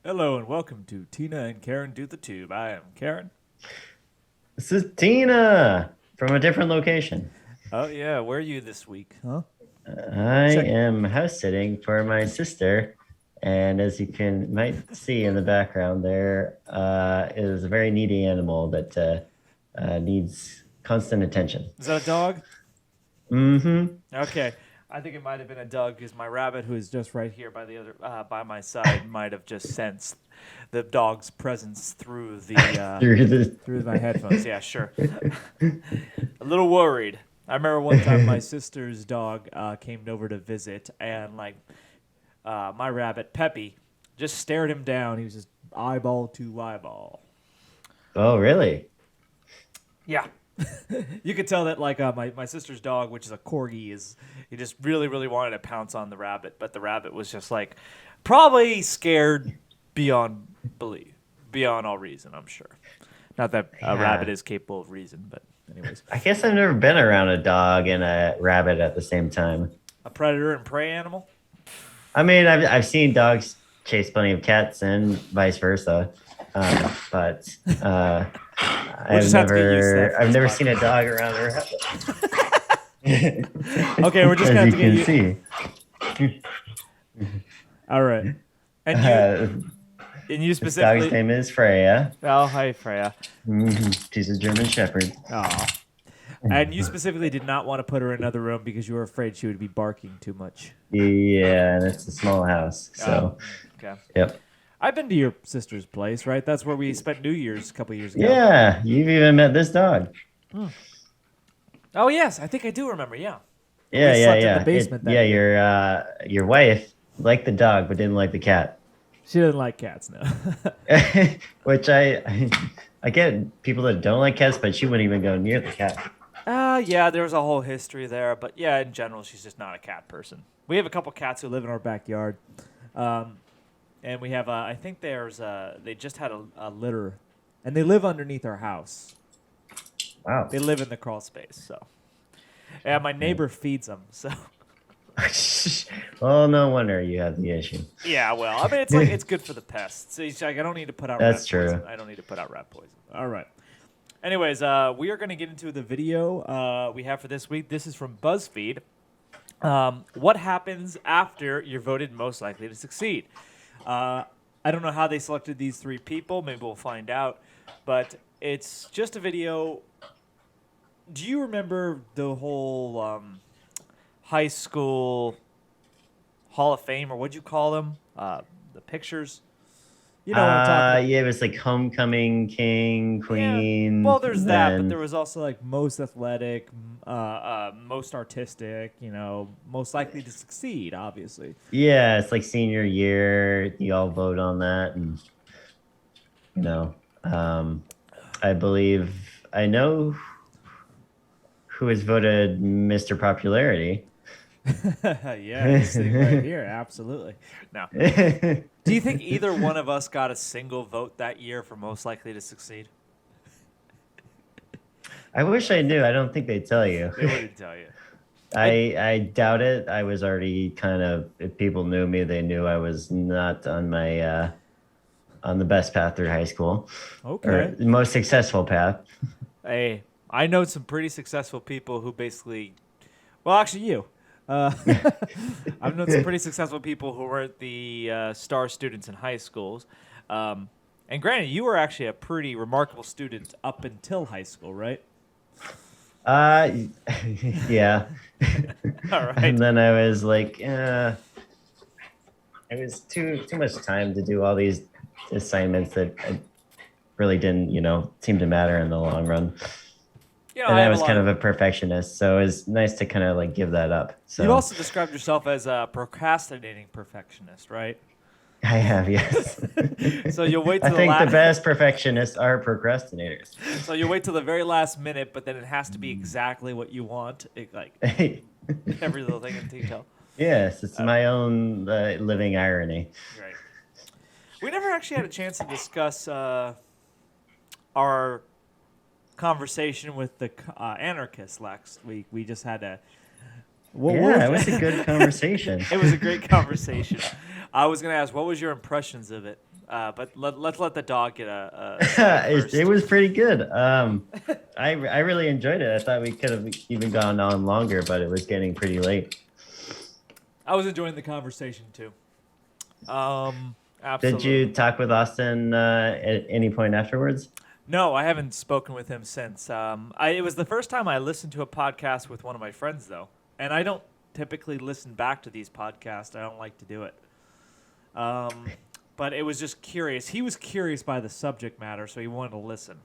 Hello and welcome to Tina and Karen Do the Tube. I am Karen. This is Tina from a different location. Oh yeah, where are you this week? Huh? I Check. am house sitting for my sister, and as you might see in the background, there is a very needy animal that needs constant attention. Is that a dog? Mm-hmm. Okay. I think it might have been a dog because my rabbit, who is just right here by my side, might have just sensed the dog's presence through the Through the through my headphones. Yeah, sure. A little worried. I remember one time my sister's dog came over to visit, and my rabbit Peppy just stared him down. He was just eyeball to eyeball. Oh, really? Yeah. You could tell that my sister's dog, which is a corgi, he just really, really wanted to pounce on the rabbit, but the rabbit was just like probably scared beyond belief, beyond all reason, I'm sure. Not that a rabbit Yeah. is capable of reason, but anyways. I guess I've never been around a dog and a rabbit at the same time. A predator and prey animal? I mean, I've seen dogs chase plenty of cats and vice versa, but We'll just have to get used to that for I've this never podcast. seen a dog around a rabbit. Okay, we're just As gonna have you to get can you. see, All right. And uh, you this specifically. dog's name is Freya. Oh, hi, Freya. She's a German Shepherd. Oh. And you specifically did not want to put her in another room because you were afraid she would be barking too much. Yeah, and it's a small house. So, Okay. yep. I've been to your sister's place, right? That's where we spent New Year's a couple years ago. Yeah, you've even met this dog. Oh yes, I think I do remember. Yeah. Yeah, We yeah, slept in yeah. the basement that yeah, year. your wife liked the dog but didn't like the cat. She didn't like cats, no. Which I get people that don't like cats, but she wouldn't even go near the cat. Yeah, there was a whole history there, but yeah, in general, she's just not a cat person. We have a couple cats who live in our backyard, and we have. I think they just had a litter, and they live underneath our house. Wow. They live in the crawl space, so. Yeah, my neighbor feeds them, so. Well, no wonder you have the issue. Yeah, well, I mean, it's like it's good for the pests. So it's like I don't need to put out. That's rat true. Poison. I don't need to put out rat poison. All right. Anyways, we are going to get into the video we have for this week. This is from Buzzfeed. What happens after you're voted most likely to succeed? I don't know how they selected these three people. Maybe we'll find out. But it's just a video. Do you remember the whole high school Hall of Fame, or what'd you call them? The pictures? You know what I'm talking about. Yeah, it was like homecoming king, queen. Yeah. Well, there's that, but then- there was also like most athletic, most artistic, most likely to succeed, obviously. Yeah, it's like senior year. You all vote on that, and I believe I know who has voted Mr. Popularity. Yeah, he's sitting right here. Absolutely. Now, do you think either one of us got a single vote that year for most likely to succeed? I wish I knew. I don't think they'd tell you. They wouldn't tell you. I doubt it. I was already kind of, if people knew me, they knew I was not on my on the best path through high school. Okay. Or the most successful path. Hey, I know some pretty successful people who basically, well, actually, you. I've known some pretty successful people who weren't the star students in high schools. And granted, you were actually a pretty remarkable student up until high school, right? Yeah. All right. And then I was like, it was too much time to do all these assignments that I really didn't, seem to matter in the long run. And I was kind of a perfectionist, so it was nice to kind of like give that up. So You've also described yourself as a procrastinating perfectionist, right? I have, yes. So you'll wait I till think the the best perfectionists are procrastinators. So you'll wait till the very last minute, but then it has to be exactly what you want, every little thing in detail. Yes, it's my own living irony. Right. We never actually had a chance to discuss our conversation with the anarchists last week. We just had What Yeah, it was a good conversation. It was a great conversation. I was gonna ask, what was your impressions of it? But let's let the dog get a say first. It was pretty good. I really enjoyed it. I thought we could have even gone on longer, but it was getting pretty late. I was enjoying the conversation too. Did Absolutely. you talk with Austin at any point afterwards? No, I haven't spoken with him since. It was the first time I listened to a podcast with one of my friends, though, and I don't typically listen back to these podcasts. I don't like to do it. But it was just curious. He was curious by the subject matter, so he wanted to listen,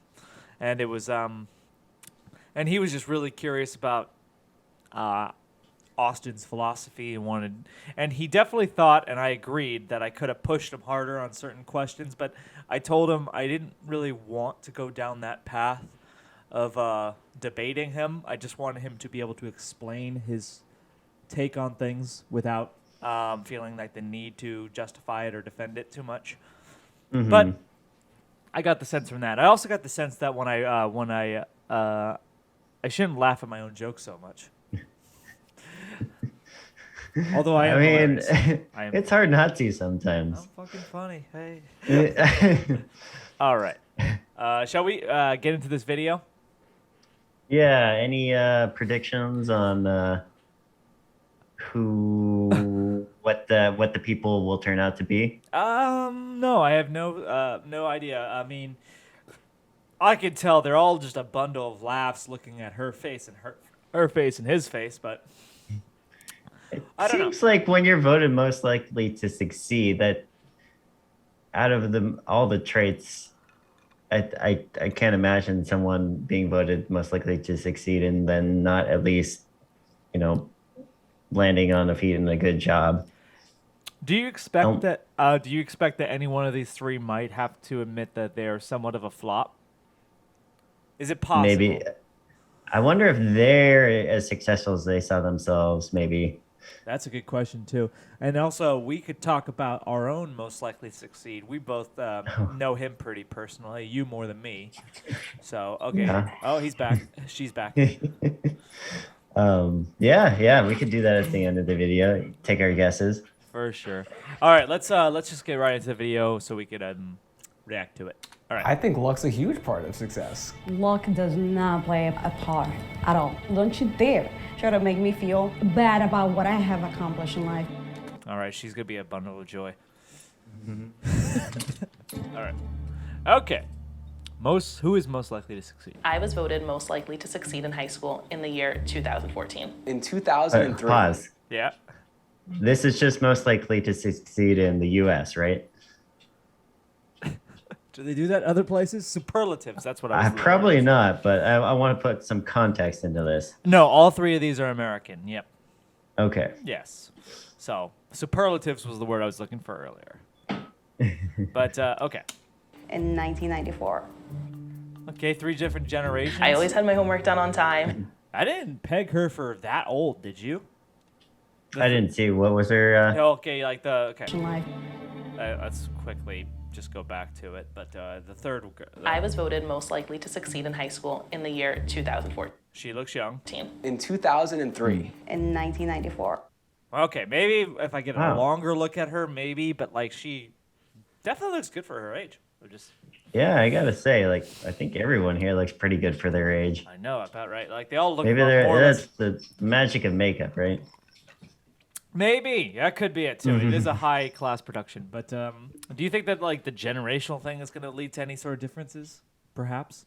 and it was and he was just really curious about Austin's philosophy and he definitely thought, and I agreed, that I could have pushed him harder on certain questions, but I told him I didn't really want to go down that path of debating him. I just wanted him to be able to explain his take on things without feeling like the need to justify it or defend it too much. Mm-hmm. But I got the sense from that. I also got the sense that when I shouldn't laugh at my own jokes so much. Although I am mean, hilarious. I am, it's hard not to sometimes. I'm fucking funny. Hey. All right. Shall we get into this video? Yeah. Any predictions on what the people will turn out to be? No, I have no idea. I mean, I could tell they're all just a bundle of laughs looking at her face and her face and his face, but I don't know. Seems like when you're voted most likely to succeed, that out of all the traits, I can't imagine someone being voted most likely to succeed and then not at least, landing on a feet and a good job. Do you expect that? Do you expect that any one of these three might have to admit that they are somewhat of a flop? Is it possible? Maybe. I wonder if they're as successful as they saw themselves. Maybe. That's a good question too. And also, we could talk about our own most likely to succeed. We both know him pretty personally. You more than me. So okay. Yeah. Oh, he's back. She's back. Yeah, we could do that at the end of the video. Take our guesses. For sure. All right, let's just get right into the video so we could react to it. All right. I think luck's a huge part of success. Luck does not play a part at all. Don't you dare try to make me feel bad about what I have accomplished in life. All right, she's gonna be a bundle of joy. All right. Okay. Who is most likely to succeed? I was voted most likely to succeed in high school in the year 2014. In 2003. Pause. Yeah. This is just most likely to succeed in the U.S., right? Do they do that other places? Superlatives. That's what I was looking Probably at. not, but I want to put some context into this. No, all three of these are American. Yep. Okay. Yes. So superlatives was the word I was looking for earlier. But okay. In 1994. Okay, three different generations. I always had my homework done on time. I didn't peg her for that old, did you? I didn't see. What was her... Okay, like the In life. let's quickly just go back to it. But the third, I was voted most likely to succeed in high school in the year 2014. she looks young. In 2003. In 1994. Okay, maybe if I get a Wow. longer look at her, maybe. But like she definitely looks good for her age. Yeah, I gotta say, I think everyone here looks pretty good for their age. I know about right. Like they all look Maybe more or that's less. the magic of makeup, right? Maybe that could be it too. It is a high class production, but do you think that like the generational thing is going to lead to any sort of differences? Perhaps.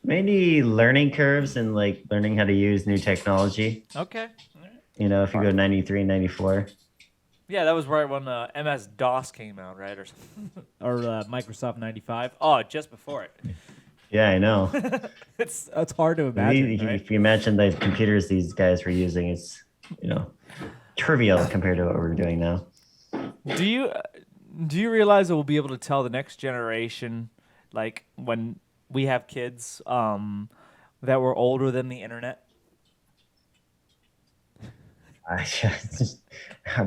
Maybe learning curves and learning how to use new technology. Okay. If you go 93, 94. Yeah, that was right when MS DOS came out, right, or or Microsoft 95. Oh, just before it. Yeah, I know. It's hard to imagine. Right? If you imagine the computers these guys were using, it's trivial compared to what we're doing now. Do you realize that we'll be able to tell the next generation, like when we have kids, that we're older than the internet?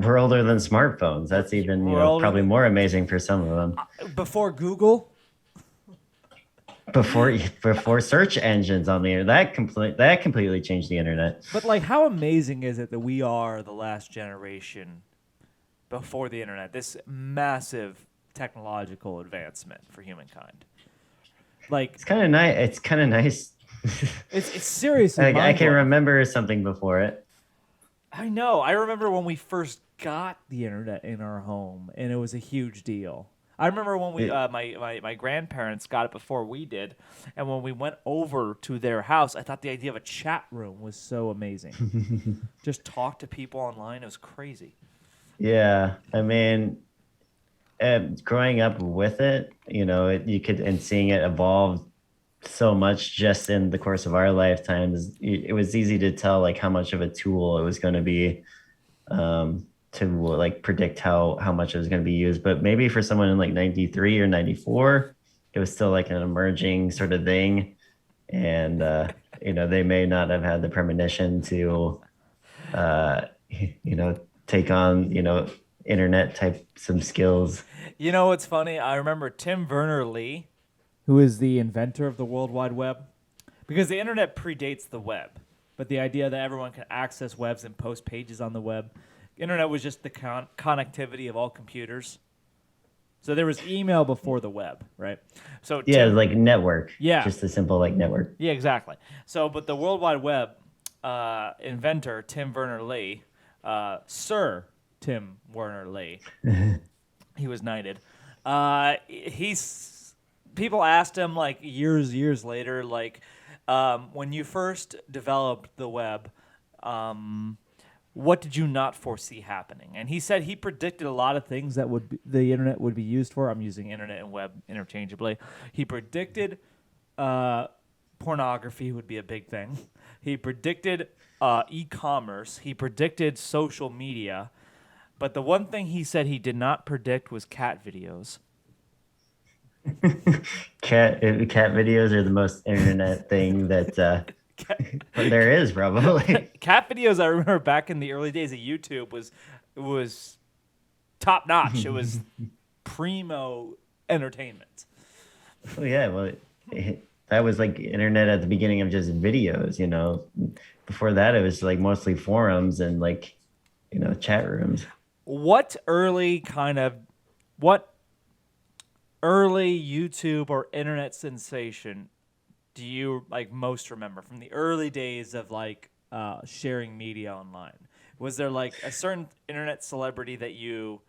We're older than smartphones. That's even We're older probably than- more amazing for some of them. Before Google? before search engines on the internet. That completely changed the internet. But like, how amazing is it that we are the last generation before the internet? This massive technological advancement for humankind. Like, It's kind of nice. It's kind of nice. it's seriously. I can mind-blowing. remember something before it. I know. I remember when we first got the internet in our home, and it was a huge deal. I remember when we, my grandparents got it before we did, and when we went over to their house, I thought the idea of a chat room was so amazing. Just talk to people online. It was crazy. Yeah, I mean, growing up with it, you could and seeing it evolve so much just in the course of our lifetimes. It was easy to tell like how much of a tool it was going to be, to like predict how much it was going to be used. But maybe for someone in like 93 or 94, it was still like an emerging sort of thing. And, they may not have had the premonition to, take on, internet type some skills. You know what's funny? I remember Tim Berners-Lee, who is the inventor of the World Wide Web, because the internet predates the web. But the idea that everyone can access webs and post pages on the web, internet was just the connectivity of all computers. So there was email before the web, right? So Yeah, like network. Yeah. Just a simple like network. Yeah, exactly. So, but the World Wide Web inventor, Tim Berners-Lee, Sir Tim Berners-Lee, he was knighted. People asked him like years later, like, when you first developed the web, what did you not foresee happening? And he said he predicted a lot of things that the internet would be used for. I'm using internet and web interchangeably. He predicted pornography would be a big thing. He predicted e-commerce. He predicted social media. But the one thing he said he did not predict was cat videos. Cat videos are the most internet thing that there is probably. Cat videos, I remember back in the early days of YouTube was top notch. It was primo entertainment. Oh yeah, well, that was like internet at the beginning of just videos. Before that it was like mostly forums and like chat rooms. What early YouTube or internet sensation do you like most remember from the early days of like sharing media online? Was there like a certain internet celebrity that you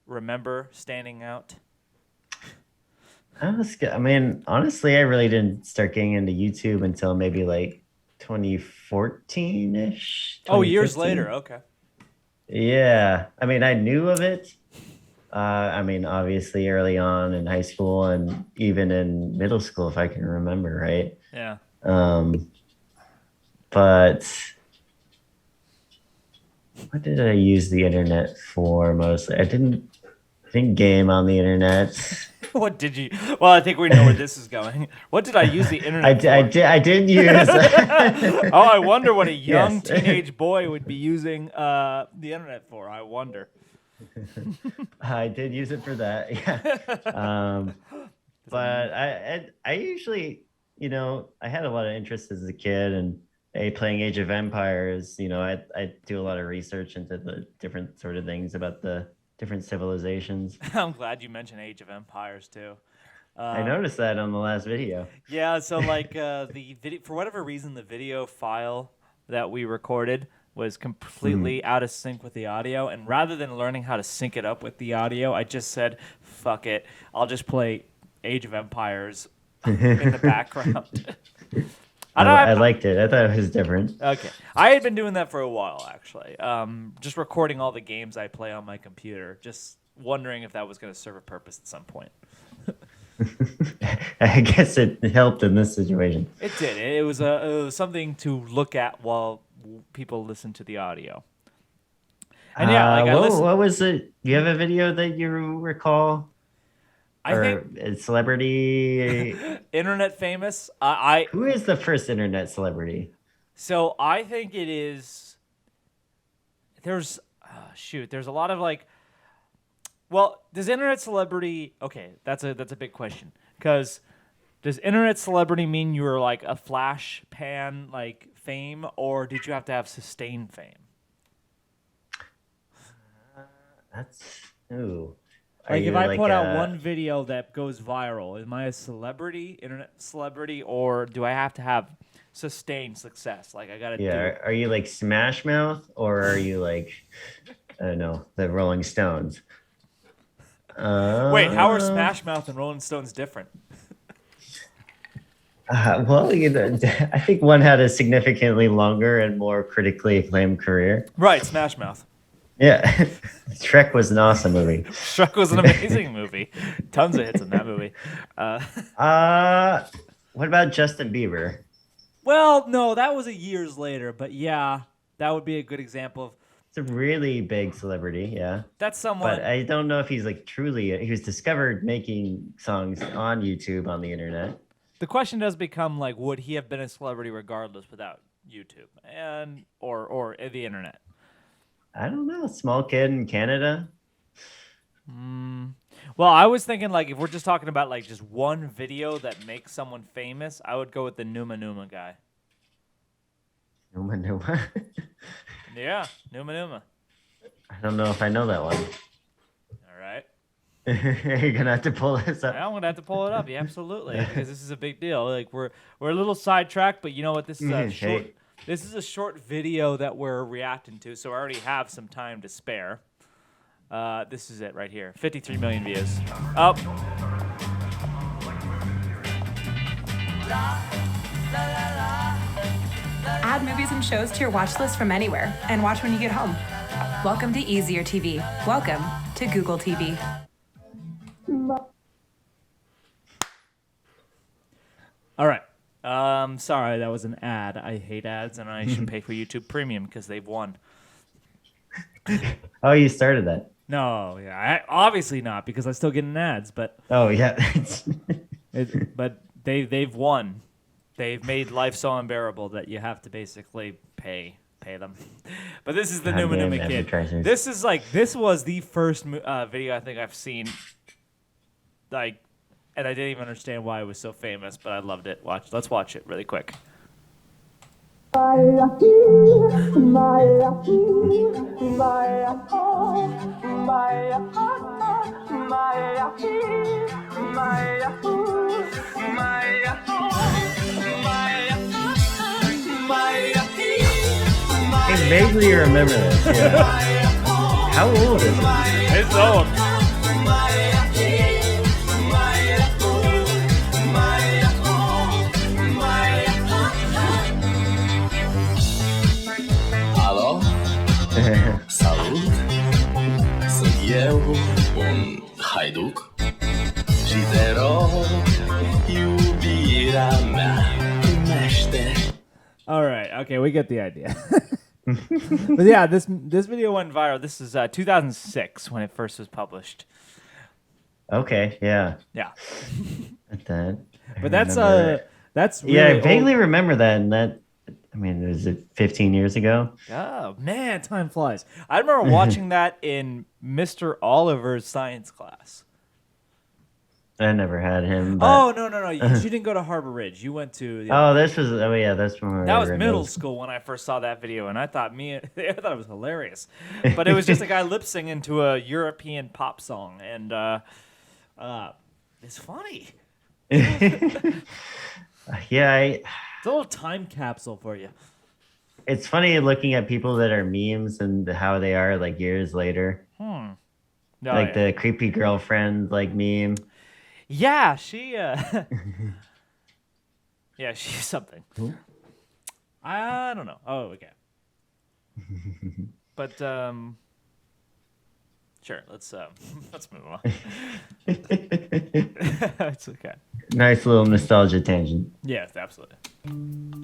remember standing out? I mean, honestly, I really didn't start getting into YouTube until maybe like 2014-ish. Oh, years 2015. later. Okay. Yeah. I mean, I knew of it. I mean, obviously early on in high school and even in middle school, if I can remember, right? Yeah. But what did I use the internet for mostly? I didn't game on the internet. What did you? Well, I think we know where this is going. What did I use the internet for? I did use. Oh, I wonder what a young Yes. teenage boy would be using the internet for. I wonder. I did use it for that. Yeah. But I usually, I had a lot of interest as a kid and playing Age of Empires. I do a lot of research into the different sort of things about the different civilizations. I'm glad you mentioned Age of Empires too. I noticed that on the last video. Yeah, so like the video, for whatever reason, the video file that we recorded was completely out of sync with the audio. And rather than learning how to sync it up with the audio, I just said, fuck it. I'll just play Age of Empires in the background. I liked it. I thought it was different. Okay. I had been doing that for a while, actually. Just recording all the games I play on my computer. Just wondering if that was going to serve a purpose at some point. I guess it helped in this situation. It did. It was something to look at while people listen to the audio. And yeah, like what was it? Do you have a video that you recall? I think a celebrity. internet famous. Who is the first internet celebrity? So I think it is. There's a lot of like. Well, does internet celebrity? Okay, that's a big question because Does internet celebrity mean you were like a flash pan like fame, or did you have to have sustained fame? That's ooh. Are Like if you I like put out one video that goes viral, am I a celebrity, internet celebrity, or do I have to have sustained success? Like I gotta do yeah? it. Are you like Smash Mouth or are you like I don't know the Rolling Stones? Wait, how are Smash Mouth and Rolling Stones different? Well, I think one had a significantly longer and more critically acclaimed career. Right, Smash Mouth. Yeah, Shrek was an awesome movie. Shrek was an amazing movie. Tons of hits in that movie. What about Justin Bieber? Well, no, that was years later, but yeah, that would be a good example of It's a really big celebrity, yeah. that's someone. But I don't know if he's like truly. He was discovered making songs on YouTube on the internet. The question does become like, would he have been a celebrity regardless without YouTube and or the internet? I don't know. Small kid in Canada. Well, I was thinking like if we're just talking about like just one video that makes someone famous, I would go with the Numa Numa guy. Numa Numa. Yeah, Numa Numa. I don't know if I know that one. All right. You're gonna have to pull this up. Yeah, I'm gonna have to pull it up. Yeah, absolutely, because this is a big deal. Like we're a little sidetracked, but you know what? This is a short. Hey. This is a short video that we're reacting to, so I already have some time to spare. This is it right here. 53 million views. Up. Add movies and shows to your watch list from anywhere and watch when you get home. Welcome to Easier TV. Welcome to Google TV. All right. Sorry, that was an ad. I hate ads, and I should pay for YouTube Premium because they've won. Oh, you started that. No, yeah, obviously not because I still get in ads, but Oh yeah. but they've won. They've made life so unbearable that you have to basically pay them. But this is the Numa Goddamn Numa kid. advertisers. This was the first video I think I've seen. Like, and I didn't even understand why it was so famous, but I loved it. Let's watch it really quick. I vaguely remember this. Yeah. How old is it? It's old. Halo, salut, sunt eu, un haiduc și te rog, iubirea mea, primește. All right. Okay, we get the idea. But yeah, this video went viral. This is 2006 when it first was published. Okay, yeah. Yeah. That. But that's really Yeah, I old. vaguely remember that. And that, I mean, was it 15 years ago? Oh man, time flies. I remember watching that in Mr. Oliver's science class. I never had him. But... Oh no! You didn't go to Harbor Ridge. You went to. Oh, this was. Oh, yeah, that's when we were That was in middle those- school when I first saw that video, and I thought I thought it was hilarious. But it was just a guy lip singing to a European pop song, and it's funny. Yeah, It's a little time capsule for you. it's funny looking at people that are memes and how they are like years later. No, Like the creepy girlfriend like meme. yeah, she yeah, she's something. I don't know. Oh, okay. But sure, let's move on. It's okay. Nice little nostalgia tangent. Yes, absolutely.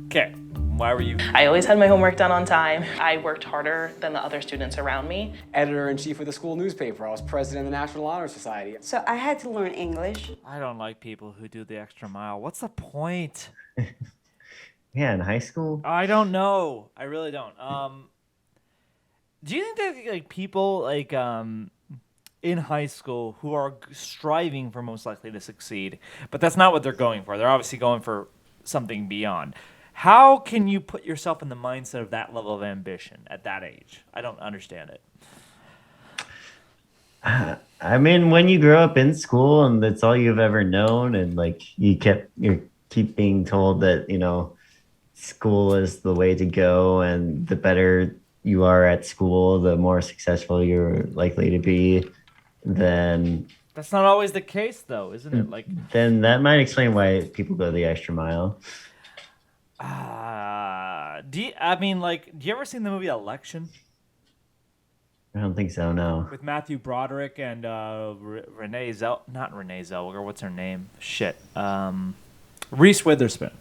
Okay, why were you? I always had my homework done on time. I worked harder than the other students around me. Editor-in-chief of the school newspaper. I was president of the National Honor Society. So I had to learn English. I don't like people who do the extra mile. What's the point? Yeah, in high school. I don't know. I really don't. Do you think that like people like in high school who are striving for most likely to succeed, but that's not what they're going for. They're obviously going for something beyond. How can you put yourself in the mindset of that level of ambition at that age? I don't understand it. I mean, when you grow up in school and that's all you've ever known, and like you keep being told that, school is the way to go, and the better you are at school, the more successful you're likely to be, then That's not always the case, though, isn't it? Like, then that might explain why people go the extra mile. do you ever seen the movie Election I don't think so, no. with Matthew Broderick and not Renee Zellweger, what's her name? Shit. Reese Witherspoon.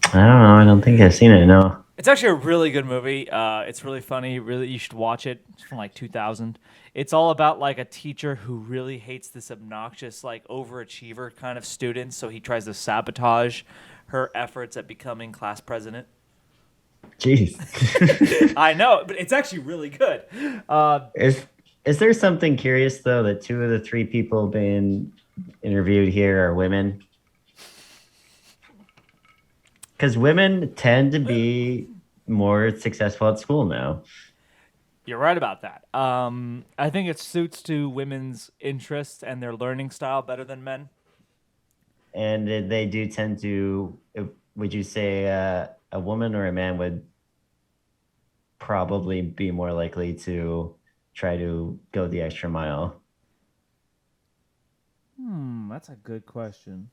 I don't know. I don't think I've seen it, no. It's actually a really good movie. It's really funny. Really, you should watch it. It's from like 2000. It's all about like a teacher who really hates this obnoxious, like overachiever kind of student. So he tries to sabotage her efforts at becoming class president. Jeez. I know, but it's actually really good. Is there something curious, though, that 2 of the 3 people being interviewed here are women? Because women tend to be more successful at school now. You're right about that. I think it suits to women's interests and their learning style better than men. And they do tend to, would you say a woman or a man would probably be more likely to try to go the extra mile? That's a good question.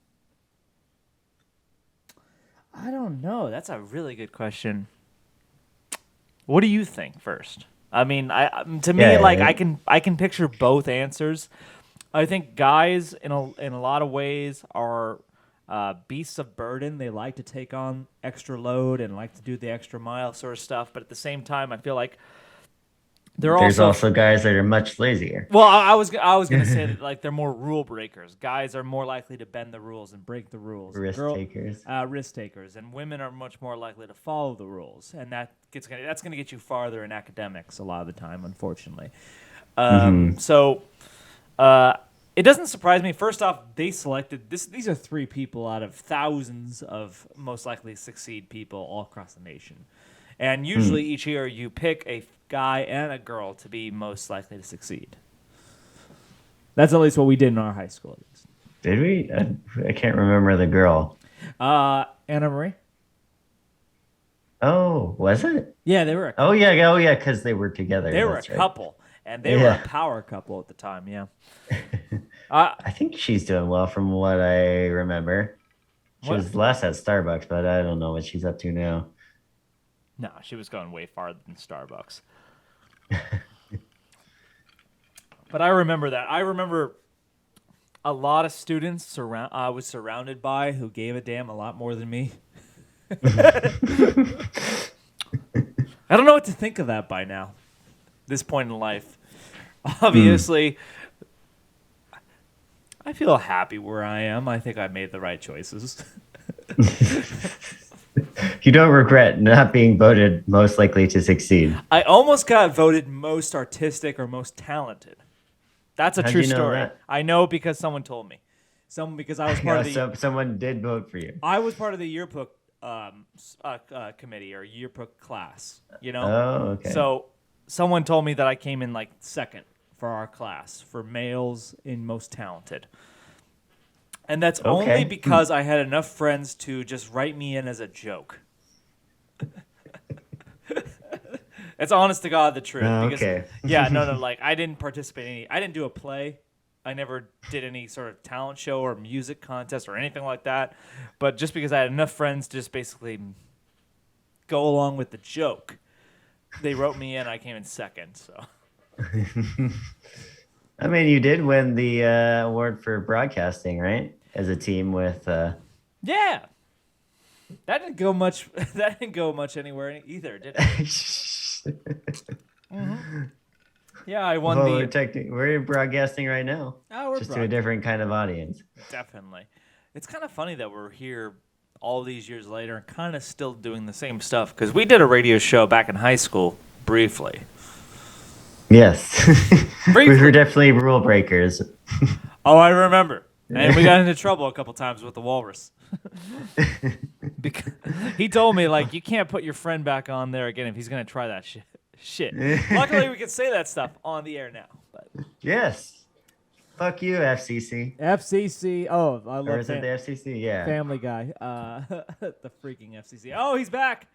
I don't know. That's a really good question. What do you think first? I mean, I can picture both answers. I think guys in a lot of ways are beasts of burden. They like to take on extra load and like to do the extra mile sort of stuff. But at the same time, I feel like There's also guys that are much lazier. Well, I was gonna say that like they're more rule breakers. Guys are more likely to bend the rules and break the rules. Risk takers, and women are much more likely to follow the rules, and that's gonna get you farther in academics a lot of the time, unfortunately. So, it doesn't surprise me. First off, they selected this. These are 3 people out of thousands of most likely to succeed people all across the nation, and usually each year you pick a guy and a girl to be most likely to succeed. That's at least what we did in our high school. At least. Did we? I can't remember the girl. Anna Marie. Oh, was it? Yeah, they were. Oh yeah, because they were together. They were a couple, and they were a power couple at the time. Yeah. I think she's doing well from what I remember. She was last at Starbucks, but I don't know what she's up to now. No, she was going way farther than Starbucks. But I remember that. I remember a lot of students I was surrounded by who gave a damn a lot more than me. I don't know what to think of that by now. This point in life. Obviously, I feel happy where I am. I think I made the right choices. You don't regret not being voted most likely to succeed. I almost got voted most artistic or most talented. That's a How'd true you know story. that? I know because someone told me. Because I was part of the. Someone did vote for you. I was part of the yearbook committee or yearbook class. Oh, okay. So someone told me that I came in like second for our class for males in most talented. And that's only because I had enough friends to just write me in as a joke. It's honest to God the truth. Yeah, no, like I didn't participate in any. I didn't do a play. I never did any sort of talent show or music contest or anything like that. But just because I had enough friends to just basically go along with the joke, they wrote me in. I came in second. So. I mean, you did win the award for broadcasting, right? As a team with. Yeah. That didn't go much. That didn't go much anywhere either, did it? Yeah, I won we're broadcasting right now. Oh, we're just to a different kind of audience. Definitely. It's kind of funny that we're here all these years later and kind of still doing the same stuff because we did a radio show back in high school briefly. Yes. We Briefly. were definitely rule breakers. Oh, I remember. And we got into trouble a couple times with the walrus. Because he told me, like, you can't put your friend back on there again if he's going to try that shit. Luckily, we can say that stuff on the air now. But Yes. Fuck you, FCC. FCC. Oh, I Or love is it the FCC? Yeah. Family Guy. The freaking FCC. Oh, he's back.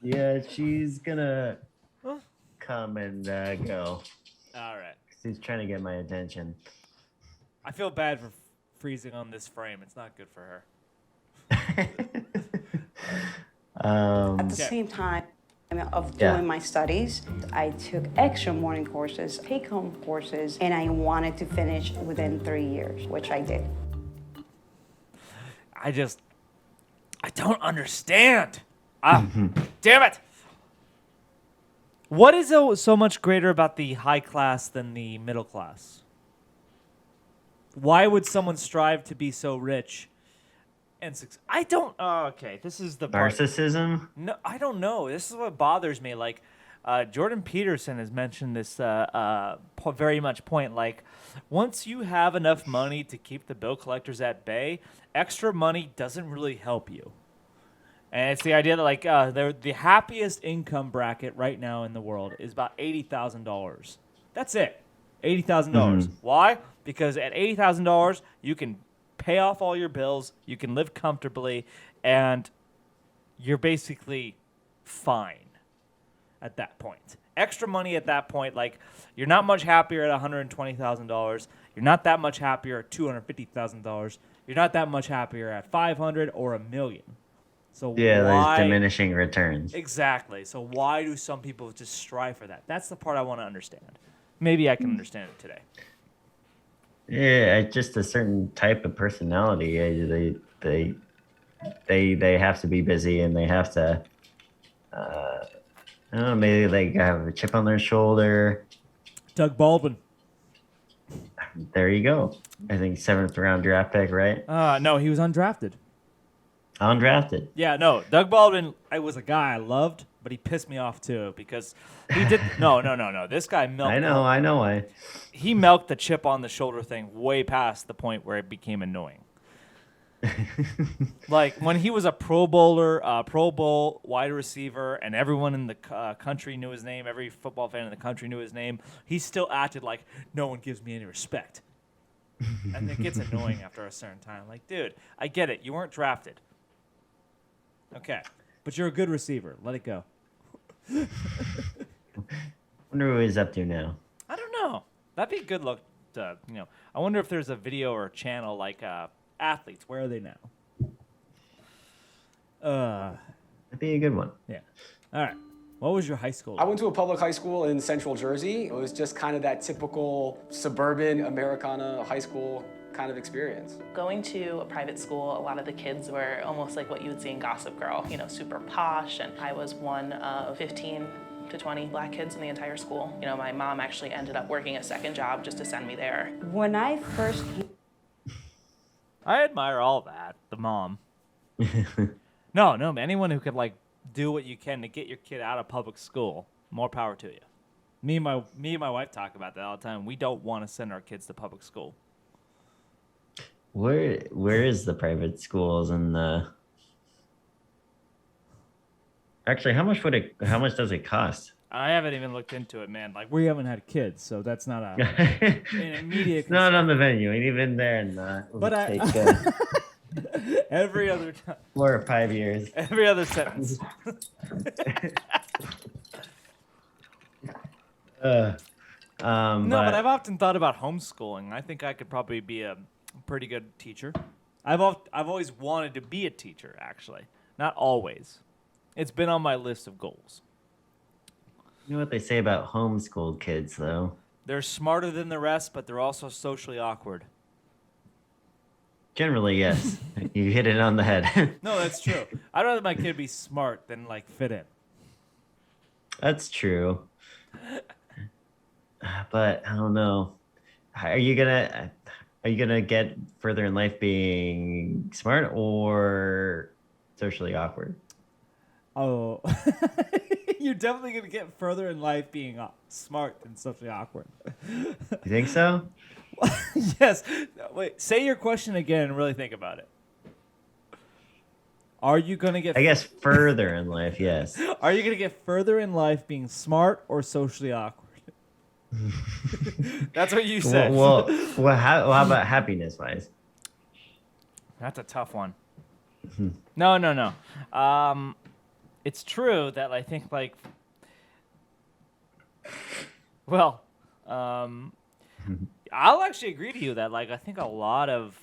Yeah, she's gonna come and go. All right. She's trying to get my attention. I feel bad for freezing on this frame. It's not good for her. At the Okay. same time of Yeah. doing my studies, I took extra morning courses, take-home courses, and I wanted to finish within 3 years, which I did. I don't understand. Ah, damn it. What is so much greater about the high class than the middle class? Why would someone strive to be so rich and I don't. Oh, okay, this is the part. Narcissism? No, I don't know. This is what bothers me. Like, Jordan Peterson has mentioned this very much point. Like, once you have enough money to keep the bill collectors at bay, extra money doesn't really help you. And it's the idea that, like, the happiest income bracket right now in the world is about $80,000. That's it. $80,000. Why? Because at $80,000, you can pay off all your bills, you can live comfortably, and you're basically fine at that point. Extra money at that point, like, you're not much happier at $120,000. You're not that much happier at $250,000. You're not that much happier at $500,000 or $1 million. So Yeah, why, there's diminishing returns. exactly. So why do some people just strive for that? That's the part I want to understand. Maybe I can understand it today. Yeah, just a certain type of personality. They have to be busy and they have to. I don't know. Maybe they have a chip on their shoulder. Doug Baldwin. There you go. I think 7th round draft pick, right? No, he was undrafted. Undrafted. Yeah, no. Doug Baldwin, I was a guy I loved, but he pissed me off too because he did. No. This guy milked. I know. He milked the chip on the shoulder thing way past the point where it became annoying. Like when he was a Pro Bowler, Pro Bowl wide receiver, and everyone in the country knew his name. Every football fan in the country knew his name. He still acted like no one gives me any respect, and it gets annoying after a certain time. Like, dude, I get it. You weren't drafted. Okay, but you're a good receiver. Let it go. Wonder what he's up to now. I don't know. That'd be a good look. I wonder if there's a video or a channel like athletes. Where are they now? That'd be a good one. Yeah. All right. What was your high school? I went to a public high school in Central Jersey. It was just kind of that typical suburban Americana high school kind of experience. Going to a private school, a lot of the kids were almost like what you would see in Gossip Girl, super posh, and I was one of 15 to 20 black kids in the entire school. My mom actually ended up working a second job just to send me there. When I first I admire all that. The mom. No, anyone who could like do what you can to get your kid out of public school, more power to you. Me and my wife talk about that all the time. We don't want to send our kids to public school. Where is the private schools and the? Actually, how much does it cost? I haven't even looked into it, man. Like, we haven't had kids, so that's not an immediate It's not on the venue. Ain't even there in But every other time. 4 or 5 years. Every other sentence. No, But I've often thought about homeschooling. I think I could probably be a pretty good teacher. I've always wanted to be a teacher, actually. Not always. It's been on my list of goals. You know what they say about homeschooled kids, though? They're smarter than the rest, but they're also socially awkward. Generally, yes. You hit it on the head. No, that's true. I'd rather my kid be smart than like fit in. That's true. But I don't know. Are you gonna get further in life being smart or socially awkward? Oh. You're definitely gonna get further in life being smart than socially awkward. You think so? Yes. Wait. Say your question again and really think about it. Are you gonna get? I guess further in life, yes. Are you gonna get further in life being smart or socially awkward? That's what you said. How about happiness-wise? That's a tough one. No. It's true that I think well, I'll actually agree to you that I think a lot of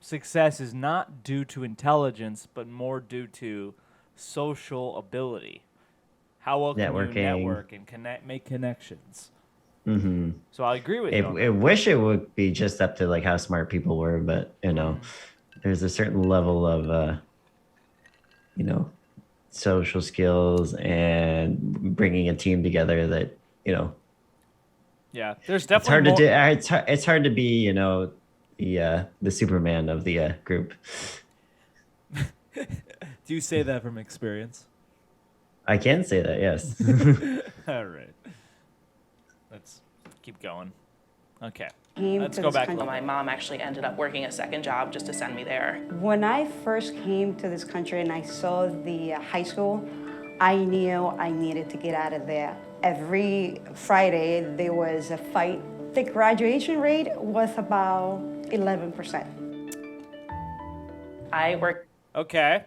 success is not due to intelligence, but more due to social ability. How well can you network and make connections? Mm-hmm. So I agree with you. I wish it would be just up to how smart people were, but there's a certain level of social skills and bringing a team together that Yeah, there's definitely it's hard to be the Superman of the group. Do you say that from experience? I can say that, yes. All right. Let's keep going. Okay. Came Let's to go this back. country. My mom actually ended up working a second job just to send me there. When I first came to this country and I saw the high school, I knew I needed to get out of there. Every Friday, there was a fight. The graduation rate was about 11%. I worked. Okay.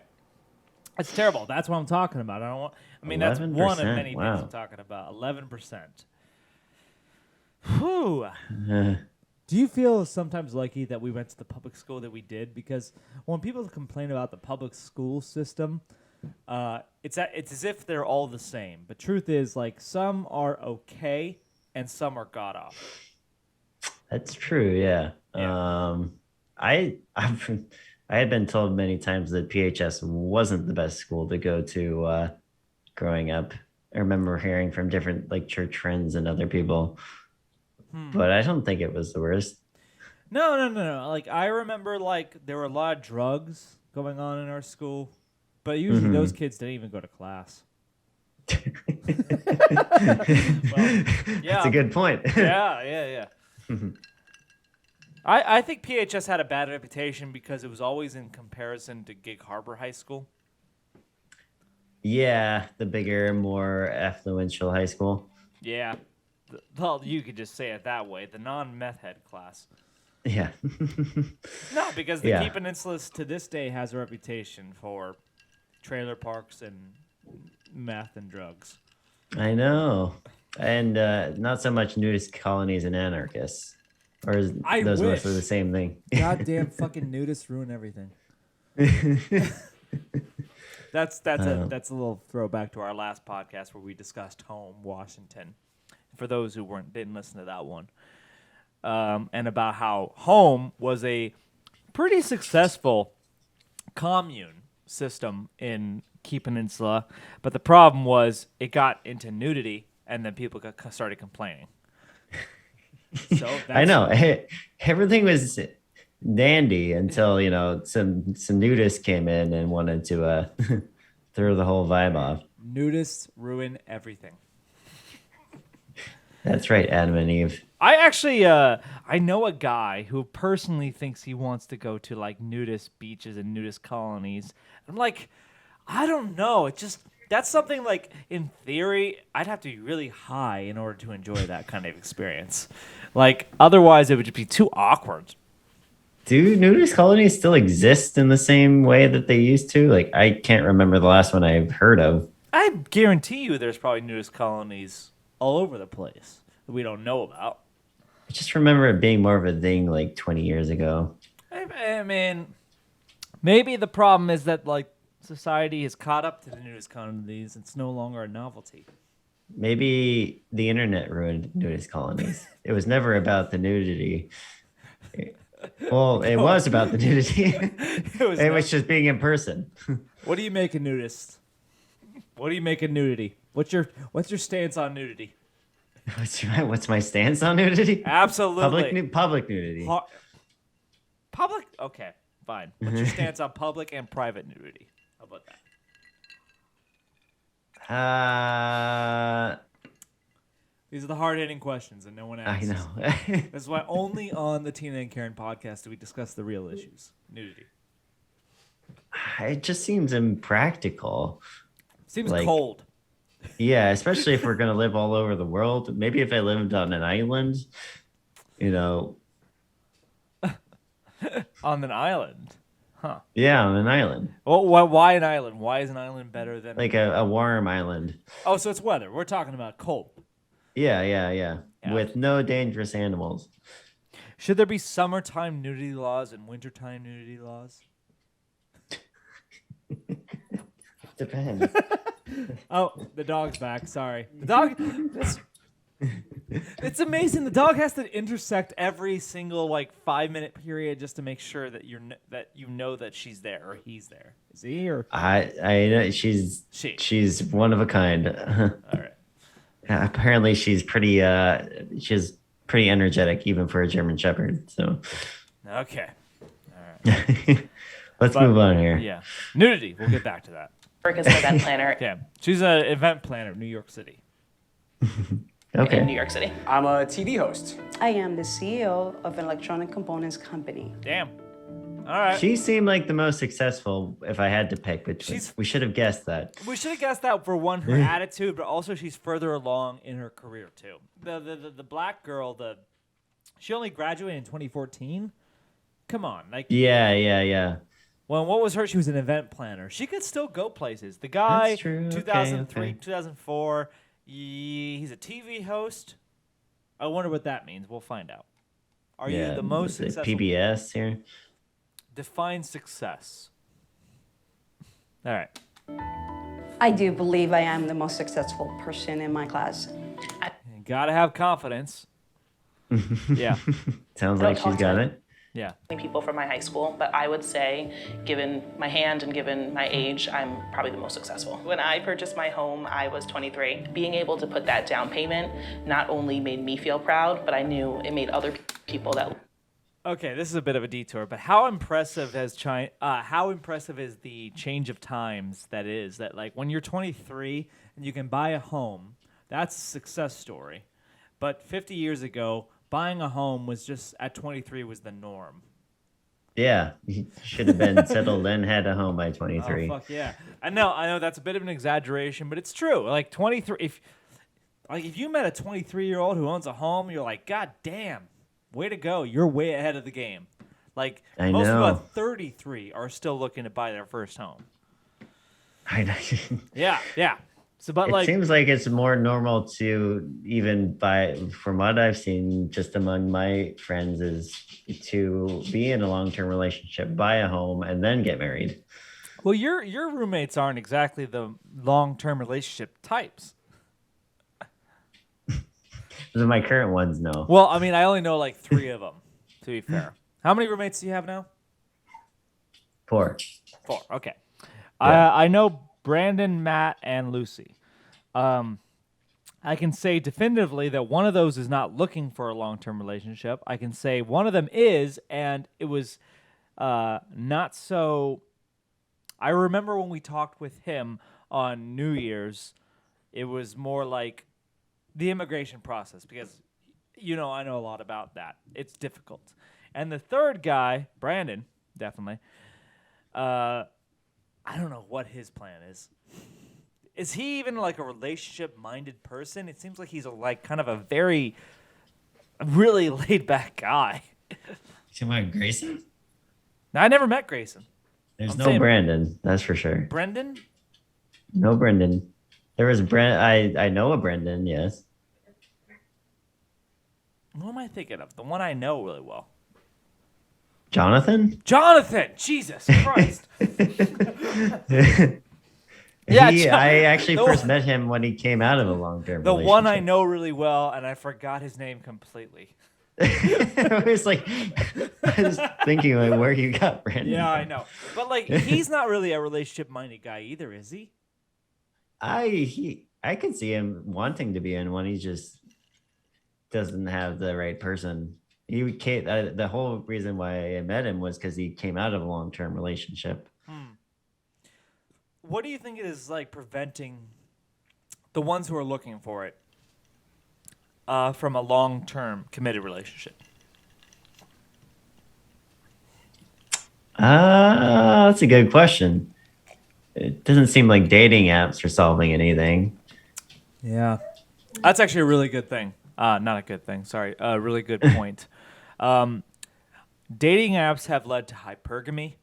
That's terrible. That's what I'm talking about. That's one of many things I'm talking about. 11%. Whew. Do you feel sometimes lucky that we went to the public school that we did? Because when people complain about the public school system, it's as if they're all the same. But truth is, some are okay and some are god awful. That's true, yeah. I had been told many times that PHS wasn't the best school to go to growing up. I remember hearing from different church friends and other people, but I don't think it was the worst. No. I remember there were a lot of drugs going on in our school, but usually those kids didn't even go to class. That's a good point. Yeah. I think PHS had a bad reputation because it was always in comparison to Gig Harbor High School. Yeah, the bigger, more affluential high school. Yeah. Well, you could just say it that way. The non-meth head class. Yeah. No, because the Key Peninsula to this day has a reputation for trailer parks and meth and drugs. I know. And not so much nudist colonies and anarchists. Or is those mostly the same thing? Goddamn fucking nudists ruin everything. That's a little throwback to our last podcast where we discussed Home, Washington. For those who didn't listen to that one. And about how Home was a pretty successful commune system in Key Peninsula, but the problem was it got into nudity, and then people started complaining. So I know everything was dandy until some nudists came in and wanted to throw the whole vibe off. Nudists ruin everything. That's right, Adam and Eve. I actually I know a guy who personally thinks he wants to go to nudist beaches and nudist colonies. I'm like, I don't know. That's something in theory I'd have to be really high in order to enjoy that kind of experience. Otherwise it would just be too awkward. Do nudist colonies still exist in the same way that they used to? I can't remember the last one I've heard of. I guarantee you there's probably nudist colonies all over the place that we don't know about. I just remember it being more of a thing 20 years ago. I mean, maybe the problem is that society has caught up to the nudist colonies. It's no longer a novelty. Maybe the internet ruined nudist colonies. It was never about the nudity. Well, it was about the nudity. It was just being in person. What do you make a nudist? What do you make a nudity? What's your stance on nudity? What's my stance on nudity? Absolutely. Public nudity. Public? Okay, fine. What's your stance on public and private nudity? How about that? These are the hard-hitting questions that no one I asks. know. That's why only on the Tina and Karen podcast do we discuss the real issues. Nudity. It just seems impractical. Seems Like- cold. Yeah, especially if we're gonna live all over the world. Maybe if I lived on an island, you know. On an island. Huh. Yeah, on an island, Well, why an island? Why is an island better than... like a warm island. Oh, so it's weather. We're talking about cold. Yeah, Yeah. with no dangerous animals. Should there be summertime nudity laws and wintertime nudity laws? Depends. Oh, the dog's back. Sorry. The dog... It's amazing. The dog has to intersect every single 5-minute period just to make sure that you know that she's there or he's there. Is he or I know she's one of a kind. all right? Apparently, she's pretty energetic even for a German Shepherd. So Okay. All right. let's move on here. Yeah. Nudity. We'll get back to that. Work as an event planner Okay. She's an event planner in New York City. in New Okay. York City. I'm a TV host. I am the CEO of an electronic components company. Damn. All right. She seemed like the most successful if I had to pick between. She's- We should have guessed that. We should have guessed that for one, her attitude, but also she's further along in her career too. The black girl, she only graduated in 2014. Come on, Yeah. Well, what was her? She was an event planner. She could still go places. The guy, That's true. Okay, 2003, okay. 2004, he's a TV host. I wonder what that means. We'll find out. Are you the most was it successful? PBS here? Define success. All right. I do believe I am the most successful person in my class. You gotta have confidence. Yeah. Sounds Don't like talk she's to got me. it. Yeah. People from my high school, but I would say, given my hand and given my age, I'm probably the most successful. When I purchased my home, I was 23. Being able to put that down payment not only made me feel proud, but I knew it made other people that... Okay, this is a bit of a detour, but how impressive is the change of times that is? That when you're 23 and you can buy a home, that's a success story. But 50 years ago, buying a home was just at 23 was the norm. Yeah, you should have been settled and had a home by 23. Oh fuck yeah! I know that's a bit of an exaggeration, but it's true. 23, if you met a 23-year-old who owns a home, you're like, God damn, way to go! You're way ahead of the game. I Most people know. at 33 are still looking to buy their first home. I know. Yeah. So, but It seems like it's more normal to even from what I've seen just among my friends, is to be in a long-term relationship, buy a home, and then get married. well, your roommates aren't exactly the long-term relationship types. My current ones, no. Well, I mean, I only know 3 of them. To be fair, how many roommates do you have now? 4. 4. Okay. Yeah. I know Brandon, Matt, and Lucy. I can say definitively that one of those is not looking for a long-term relationship. I can say one of them is, and it was not so... I remember when we talked with him on New Year's, it was more like the immigration process, because, I know a lot about that. It's difficult. And the third guy, Brandon, definitely, I don't know what his plan is. Is he even a relationship-minded person? It seems like he's kind of a very, really laid-back guy. Come on, Grayson? Now, I never met Grayson. There's I'm no saying- Brandon, that's for sure. Brendan? No Brendan. There was I know a Brendan, yes. Who am I thinking of? The one I know really well. Jonathan? Jonathan! Jesus Christ! Yeah, I actually the first one- met him when he came out of a long-term The relationship. one I know really well, and I forgot his name completely. I was I was thinking where you got Brandon. Yeah, I know. But he's not really a relationship-minded guy either, is he? I can see him wanting to be in one. He just doesn't have the right person. He came, the whole reason why I met him was because he came out of a long-term relationship. What do you think is preventing the ones who are looking for it from a long-term committed relationship? That's a good question. It doesn't seem like dating apps are solving anything. Yeah. That's actually a really good thing. Not a good thing, sorry. A really good point. Dating apps have led to hypergamy.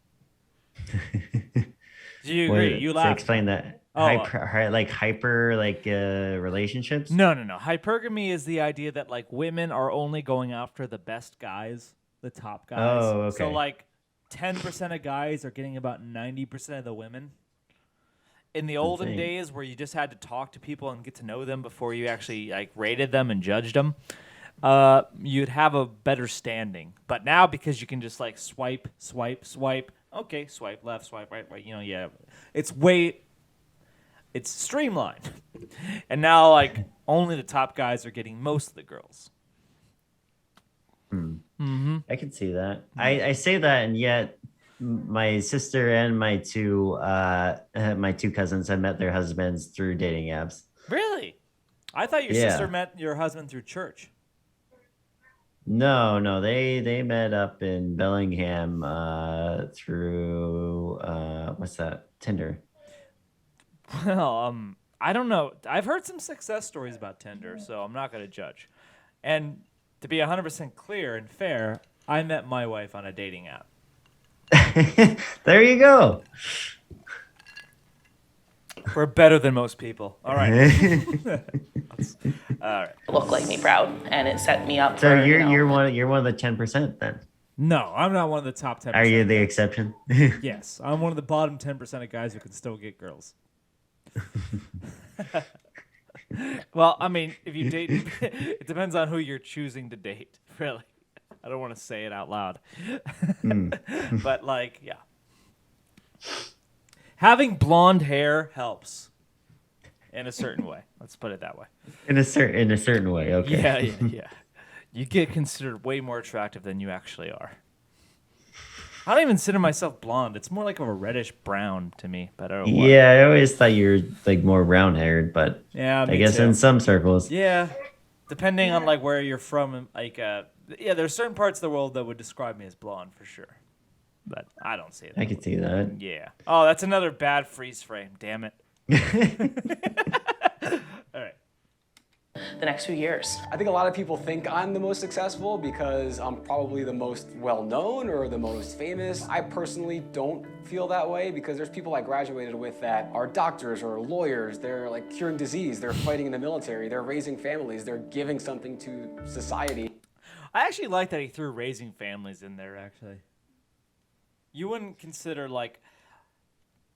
Do you agree? You laugh. Explain that. Oh, Hyper relationships? No. Hypergamy is the idea that like women are only going after the best guys, the top guys. Oh, okay. So like 10% of guys are getting about 90% of the women. In the olden days where you just had to talk to people and get to know them before you actually like rated them and judged them, you'd have a better standing. But now because you can just like swipe, okay, swipe left, swipe right, it's streamlined. And now like only the top guys are getting most of the girls. I can see that. I say that, and yet my sister and my two cousins have met their husbands through dating apps. Really? I thought your sister met your husband through church. No, they met up in Bellingham through what's that? Tinder. Well, I don't know. I've heard some success stories about Tinder, so I'm not going to judge. And to be 100% clear and fair, I met my wife on a dating app. There you go. We're better than most people. All right. All right. Look like me proud, and it set me up. So for, you're one of the 10% then. No, I'm not one of the top 10%. Are you the exception? Yes, I'm one of the bottom 10% of guys who can still get girls. Well, I mean, if you date, it depends on who you're choosing to date, really. I don't want to say it out loud. But, like, yeah. Having blonde hair helps in a certain way. Let's put it that way. In a certain way, okay. Yeah. You get considered way more attractive than you actually are. I don't even consider myself blonde. It's more like a reddish brown to me. But I don't know what. Yeah, I always thought you were like more brown haired, but Yeah, I guess in some circles. Yeah, depending on like where you're from, like there's certain parts of the world that would describe me as blonde for sure, but I don't see it. I can see that. Yeah. Oh, that's another bad freeze frame. Damn it. All right. the next few years. I think a lot of people think I'm the most successful because I'm probably the most well-known or the most famous. I personally don't feel that way because there's people I graduated with that are doctors or lawyers. They're like curing disease. They're fighting in the military. They're raising families. They're giving something to society. I actually like that he threw raising families in there, actually. You wouldn't consider like,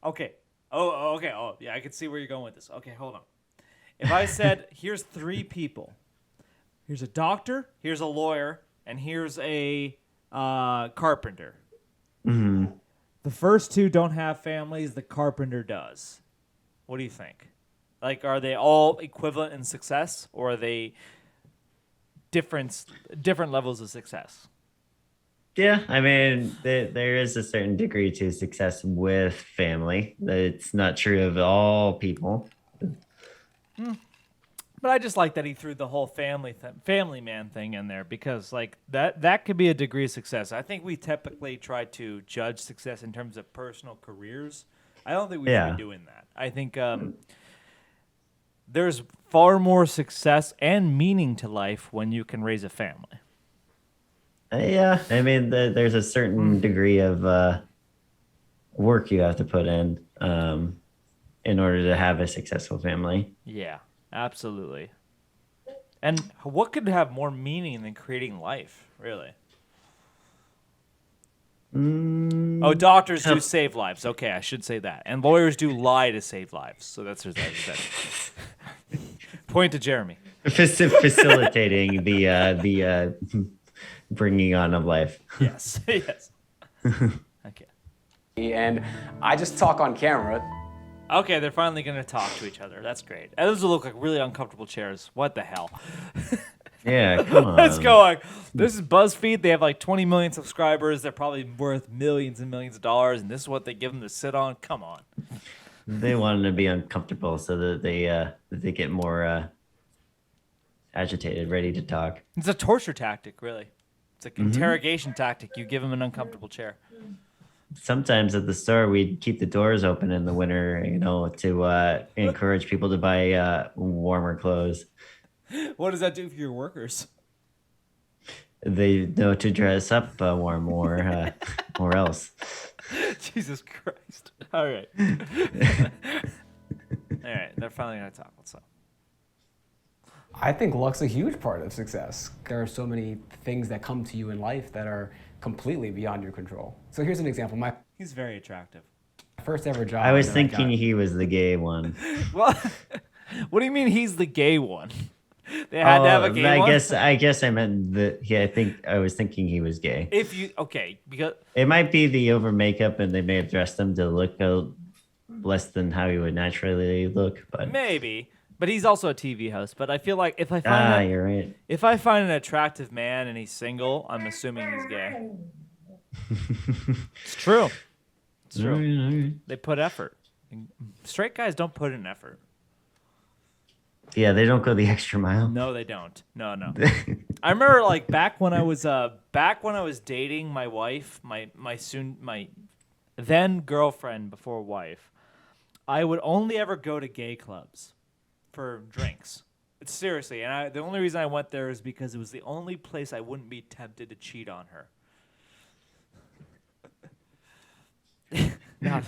okay. Oh, okay. Oh, yeah, I can see where you're going with this. Okay, hold on. If I said, here's 3 people. Here's a doctor, here's a lawyer, and here's a carpenter. Mm-hmm. The first 2 don't have families. The carpenter does. What do you think? Like, are they all equivalent in success, or are they different levels of success? Yeah, I mean, there is a certain degree to success with family. It's not true of all people. But I just like that he threw the whole family man thing in there because, like, that could be a degree of success. I think we typically try to judge success in terms of personal careers. I don't think we should be doing that. I think there's far more success and meaning to life when you can raise a family. Yeah, I mean, there's a certain degree of work you have to put in order to have a successful family. Yeah, absolutely. And what could have more meaning than creating life, really? Oh, doctors do save lives. Okay, I should say that. And lawyers do lie to save lives. So that's that. Point to Jeremy. Facilitating the bringing on of life. Yes, yes. Okay. And I just talk on camera. Okay, they're finally going to talk to each other. That's great. And those look like really uncomfortable chairs. What the hell? Yeah, come on. Let's go. This is Buzzfeed. They have like 20 million subscribers. They're probably worth millions and millions of dollars, and this is what they give them to sit on? Come on. They want them to be uncomfortable so that they get more agitated, ready to talk. It's a torture tactic, really. It's like interrogation tactic. You give them an uncomfortable chair. Sometimes at the store, we'd keep the doors open in the winter, to encourage people to buy warmer clothes. What does that do for your workers? They know to dress up warm or else. Jesus Christ. All right. All right. They're finally going to talk. What's up? I think luck's a huge part of success. There are so many things that come to you in life that are completely beyond your control. So here's an example. My He's very attractive. first ever job. I was that thinking got- he was the gay one. Well, what do you mean he's the gay one? They had to have a gay I one? guess I meant that. Yeah, I was thinking he was gay. If you, okay, because, It might be the over makeup, and they may have dressed him to look less than how he would naturally look. But maybe. But he's also a TV host. But I feel like if I find you're right. if I find an attractive man and he's single, I'm assuming he's gay. It's true. It's true. All right. They put effort. Straight guys don't put in effort. Yeah, they don't go the extra mile. No, they don't. No. I remember like back when I was dating my wife, my then girlfriend before wife, I would only ever go to gay clubs for drinks. It's seriously, and the only reason I went there is because it was the only place I wouldn't be tempted to cheat on her. Now-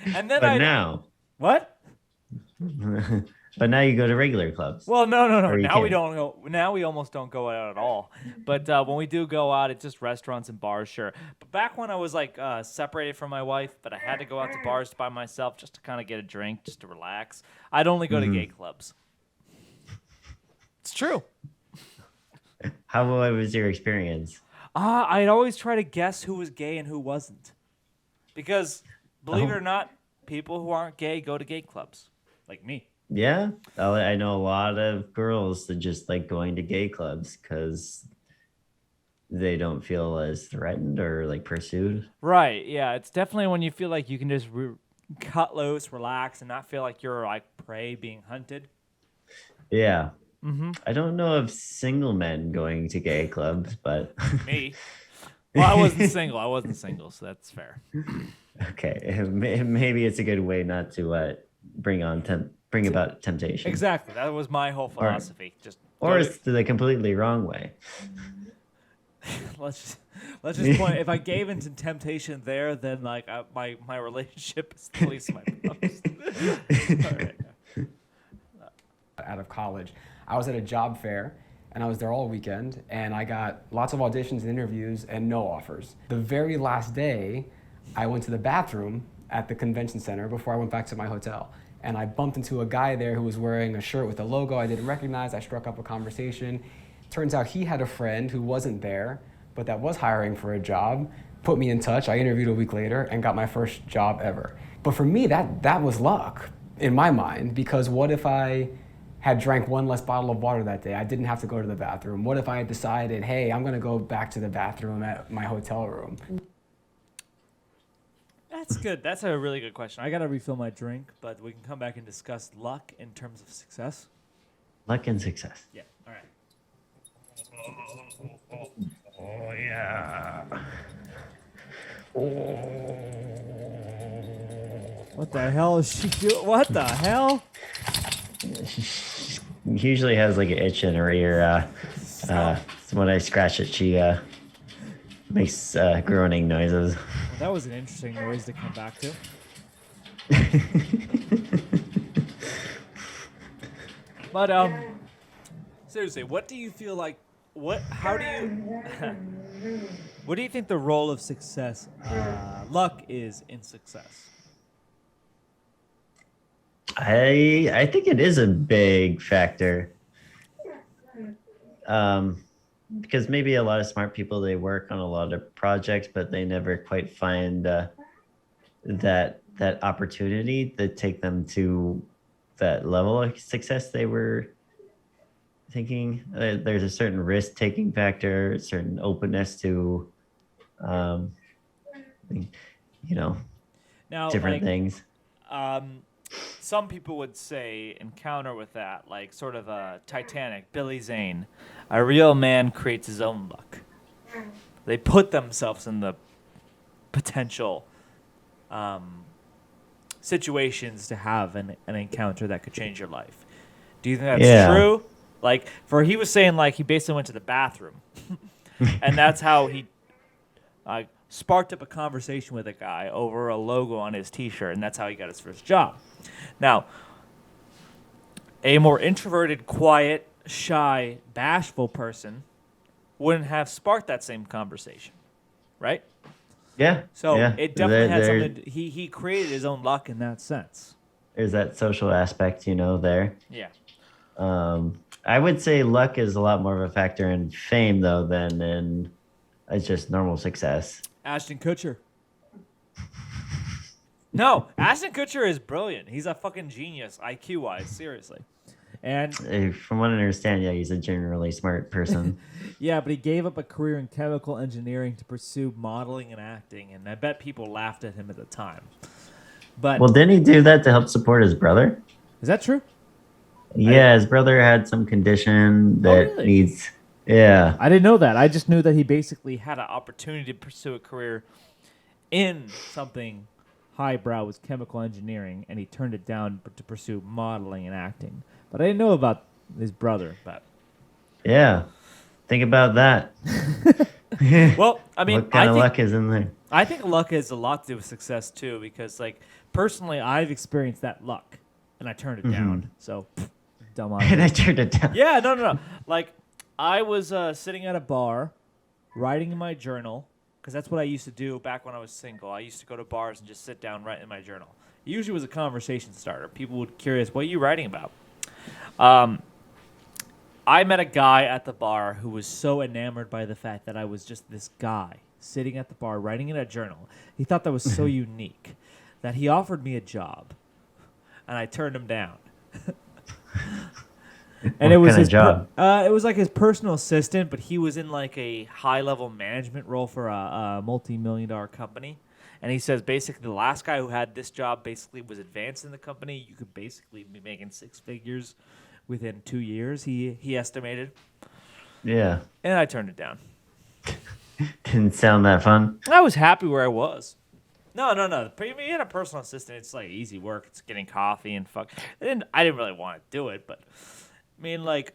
and then But now, what? but now you go to regular clubs. Well, no. Or you Now we can't. don't go. Now we almost don't go out at all. But when we do go out, it's just restaurants and bars, sure. But back when I was like separated from my wife, but I had to go out to bars by myself just to kind of get a drink, just to relax. I'd only go to gay clubs. It's true. How was your experience? I'd always try to guess who was gay and who wasn't, because believe it or not, people who aren't gay go to gay clubs, like me. Yeah, I know a lot of girls that just like going to gay clubs because they don't feel as threatened or like pursued. Right. Yeah. It's definitely when you feel like you can just cut loose, relax, and not feel like you're like prey being hunted. Yeah. I don't know of single men going to gay clubs, but Me. Well, I wasn't single, so that's fair. okay, maybe it's a good way not to bring about temptation. Exactly. That was my whole philosophy. Or it's the completely wrong way. let's just point. If I gave into temptation there, then like my relationship is the least of my problems. All right. out of college. I was at a job fair and I was there all weekend and I got lots of auditions and interviews and no offers. The very last day, I went to the bathroom at the convention center before I went back to my hotel. And I bumped into a guy there who was wearing a shirt with a logo I didn't recognize. I struck up a conversation. Turns out he had a friend who wasn't there, but that was hiring for a job, put me in touch. I interviewed a week later and got my first job ever. But for me, that was luck in my mind, because what if I had drank one less bottle of water that day? I didn't have to go to the bathroom. What if I had decided, hey, I'm gonna go back to the bathroom at my hotel room? That's good. That's a really good question. I gotta refill my drink, but we can come back and discuss luck in terms of success. Luck and success. Yeah. All right. Oh yeah. What the hell is she doing? What the hell? She usually has like an itch in her ear. So when I scratch it, she makes groaning noises. Well, that was an interesting noise to come back to. But seriously, what do you feel like? How do you? What do you think the role of success, luck, is in success? I think it is a big factor. Because maybe a lot of smart people, they work on a lot of projects, but they never quite find that opportunity to take them to that level of success they were thinking. There's a certain risk-taking factor, a certain openness to, you know. Now, different like, things. some people would say, and counter with that, like sort of a Titanic, Billy Zane, a real man creates his own luck. They put themselves in the potential situations to have an encounter that could change your life. Do you think that's Yeah. true? Like, he was saying, like, he basically went to the bathroom, and that's how he sparked up a conversation with a guy over a logo on his T-shirt, and that's how he got his first job. Now, a more introverted, quiet, shy, bashful person wouldn't have sparked that same conversation, right? Yeah. So yeah. it definitely had There- something. He created his own luck in that sense. There's that social aspect, there. Yeah. I would say luck is a lot more of a factor in fame, though, than in just normal success. Ashton Kutcher. No, Ashton Kutcher is brilliant. He's a fucking genius, IQ-wise, seriously. And From what I understand, yeah, he's a generally smart person. yeah, but he gave up a career in chemical engineering to pursue modeling and acting, and I bet people laughed at him at the time. But Well, didn't he do that to help support his brother? is that true? Yeah, his brother had some condition that really? needs. Yeah. I didn't know that. I just knew that he basically had an opportunity to pursue a career in something highbrow, was chemical engineering, and he turned it down to pursue modeling and acting. But I didn't know about his brother. But Yeah. Think about that. well, I mean, What kind I of think, luck is in there? I think luck has a lot to do with success too, because like personally, I've experienced that luck, and I turned it down. So dumb on And me. I turned it down. Yeah, no. Like, I was sitting at a bar, writing in my journal, because that's what I used to do back when I was single. I used to go to bars and just sit down, write in my journal. It usually was a conversation starter. People would be curious, what are you writing about? I met a guy at the bar who was so enamored by the fact that I was just this guy sitting at the bar, writing in a journal. He thought that was so unique that he offered me a job, and I turned him down. And What it was kind of his job? it was like his personal assistant, but he was in like a high-level management role for a multi-million-dollar company. And he says basically the last guy who had this job basically was advanced in the company. You could basically be making six figures within 2 years, he estimated. Yeah. And I turned it down. Didn't sound that fun. I was happy where I was. No. You had a personal assistant. It's like easy work. It's getting coffee and fuck. I didn't really want to do it, but I mean, like,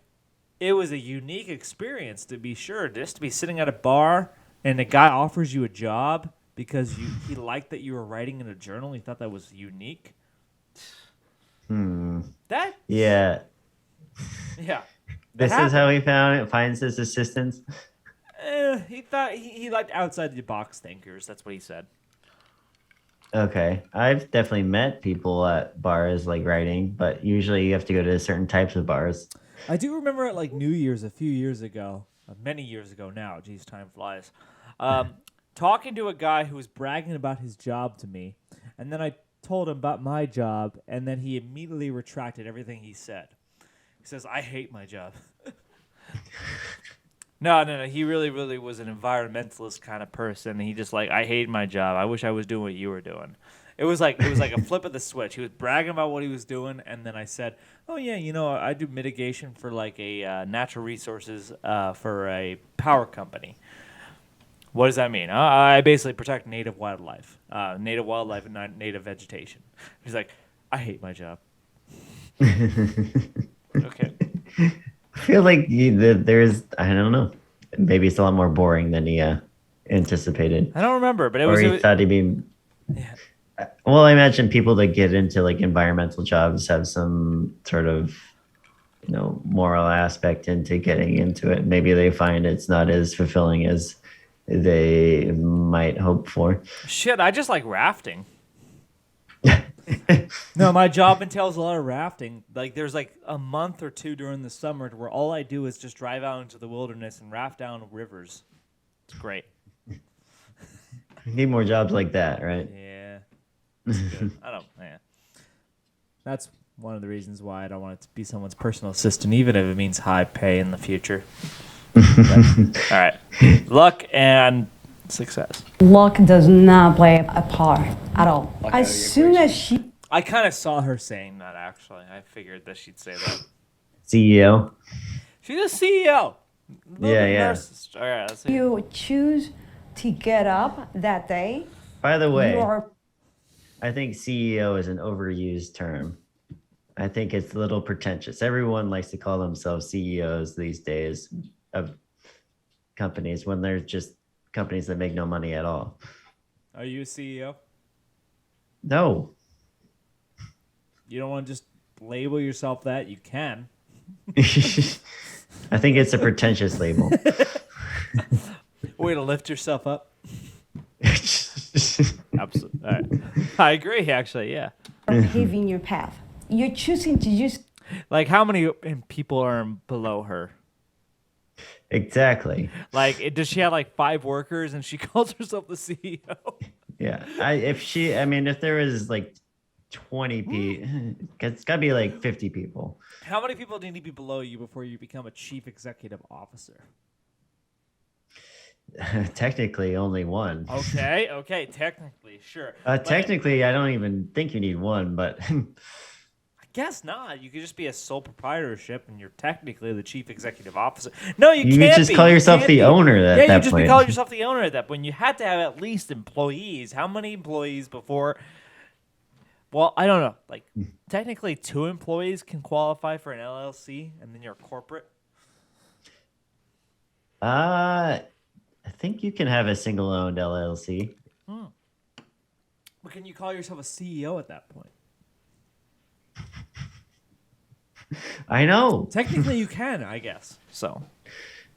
it was a unique experience to be sure. Just to be sitting at a bar and a guy offers you a job because he liked that you were writing in a journal. He thought that was unique. That Yeah. yeah. This is how he finds his assistants. He thought he liked outside the box thinkers. That's what he said. Okay. I've definitely met people at bars like writing, but usually you have to go to certain types of bars. I do remember at like New Year's a few years ago, many years ago now. Geez, time flies. Talking to a guy who was bragging about his job to me, and then I told him about my job, and then he immediately retracted everything he said. He says, "I hate my job." No. He really was an environmentalist kind of person. He just like, I hate my job. I wish I was doing what you were doing. It was like a flip of the switch. He was bragging about what he was doing, and then I said, "Oh yeah, I do mitigation for like a natural resources for a power company." What does that mean? I basically protect native wildlife and native vegetation. He's like, "I hate my job." Okay. I feel like there's, I don't know, maybe it's a lot more boring than he anticipated. I don't remember, but Or he thought he'd be. Yeah. Well, I imagine people that get into like environmental jobs have some sort of, moral aspect into getting into it. Maybe they find it's not as fulfilling as they might hope for. Shit, I just like rafting. No, my job entails a lot of rafting. Like, there's like a month or two during the summer where all I do is just drive out into the wilderness and raft down rivers. It's great. We need more jobs like that, right? Yeah. It's good. That's one of the reasons why I don't want it to be someone's personal assistant, even if it means high pay in the future. All right. Luck and success. Luck does not play a part at all. Luck out of As the soon as she I kind of saw her saying that, actually. I figured that she'd say that. CEO. She's a CEO. Yeah, yeah. Narcissist. All right, let's see. you choose to get up that day, By the you way, are I think CEO is an overused term. I think it's a little pretentious. Everyone likes to call themselves CEOs these days of companies when they're just companies that make no money at all. Are you a CEO? No. You don't want to just label yourself that? You can. I think it's a pretentious label. Way to lift yourself up. Absolutely. All right. I agree, actually, yeah. paving your path. You're choosing to just Like, how many people are below her? Exactly. Like, does she have like 5 workers and she calls herself the CEO? Yeah. If there was like 20 people, it's got to be like 50 people. How many people need to be below you before you become a chief executive officer? Technically, only one. Okay, technically, sure. But Technically, I don't even think you need one, but I guess not. You could just be a sole proprietorship, and you're technically the chief executive officer. No, you you can't just be. call You yourself can't the be. owner at Yeah, that you just point. call yourself the owner at that point. You had to have at least employees. How many employees before? Well, I don't know. Like, technically, 2 employees can qualify for an LLC, and then you're a corporate. I think you can have a single-owned LLC. But can you call yourself a CEO at that point? I know. Technically, you can, I guess. So,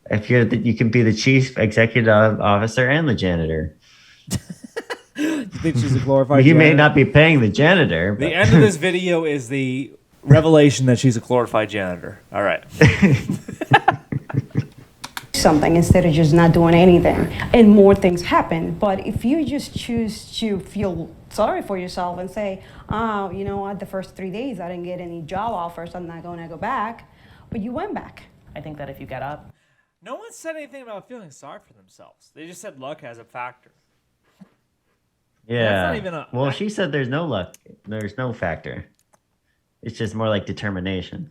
If you can be the chief executive officer and the janitor. you think she's a glorified You may janitor? not be paying the janitor. The But end of this video is the revelation that she's a glorified janitor. All right. something instead of just not doing anything, and more things happen. But if you just choose to feel sorry for yourself and say, oh, you know what, the first 3 days I didn't get any job offers, I'm not going to go back, but you went back. I think that if you get up, No one said anything about feeling sorry for themselves. They just said luck has a factor. yeah. not even a- Well, she said there's no luck. There's no factor. It's just more like determination.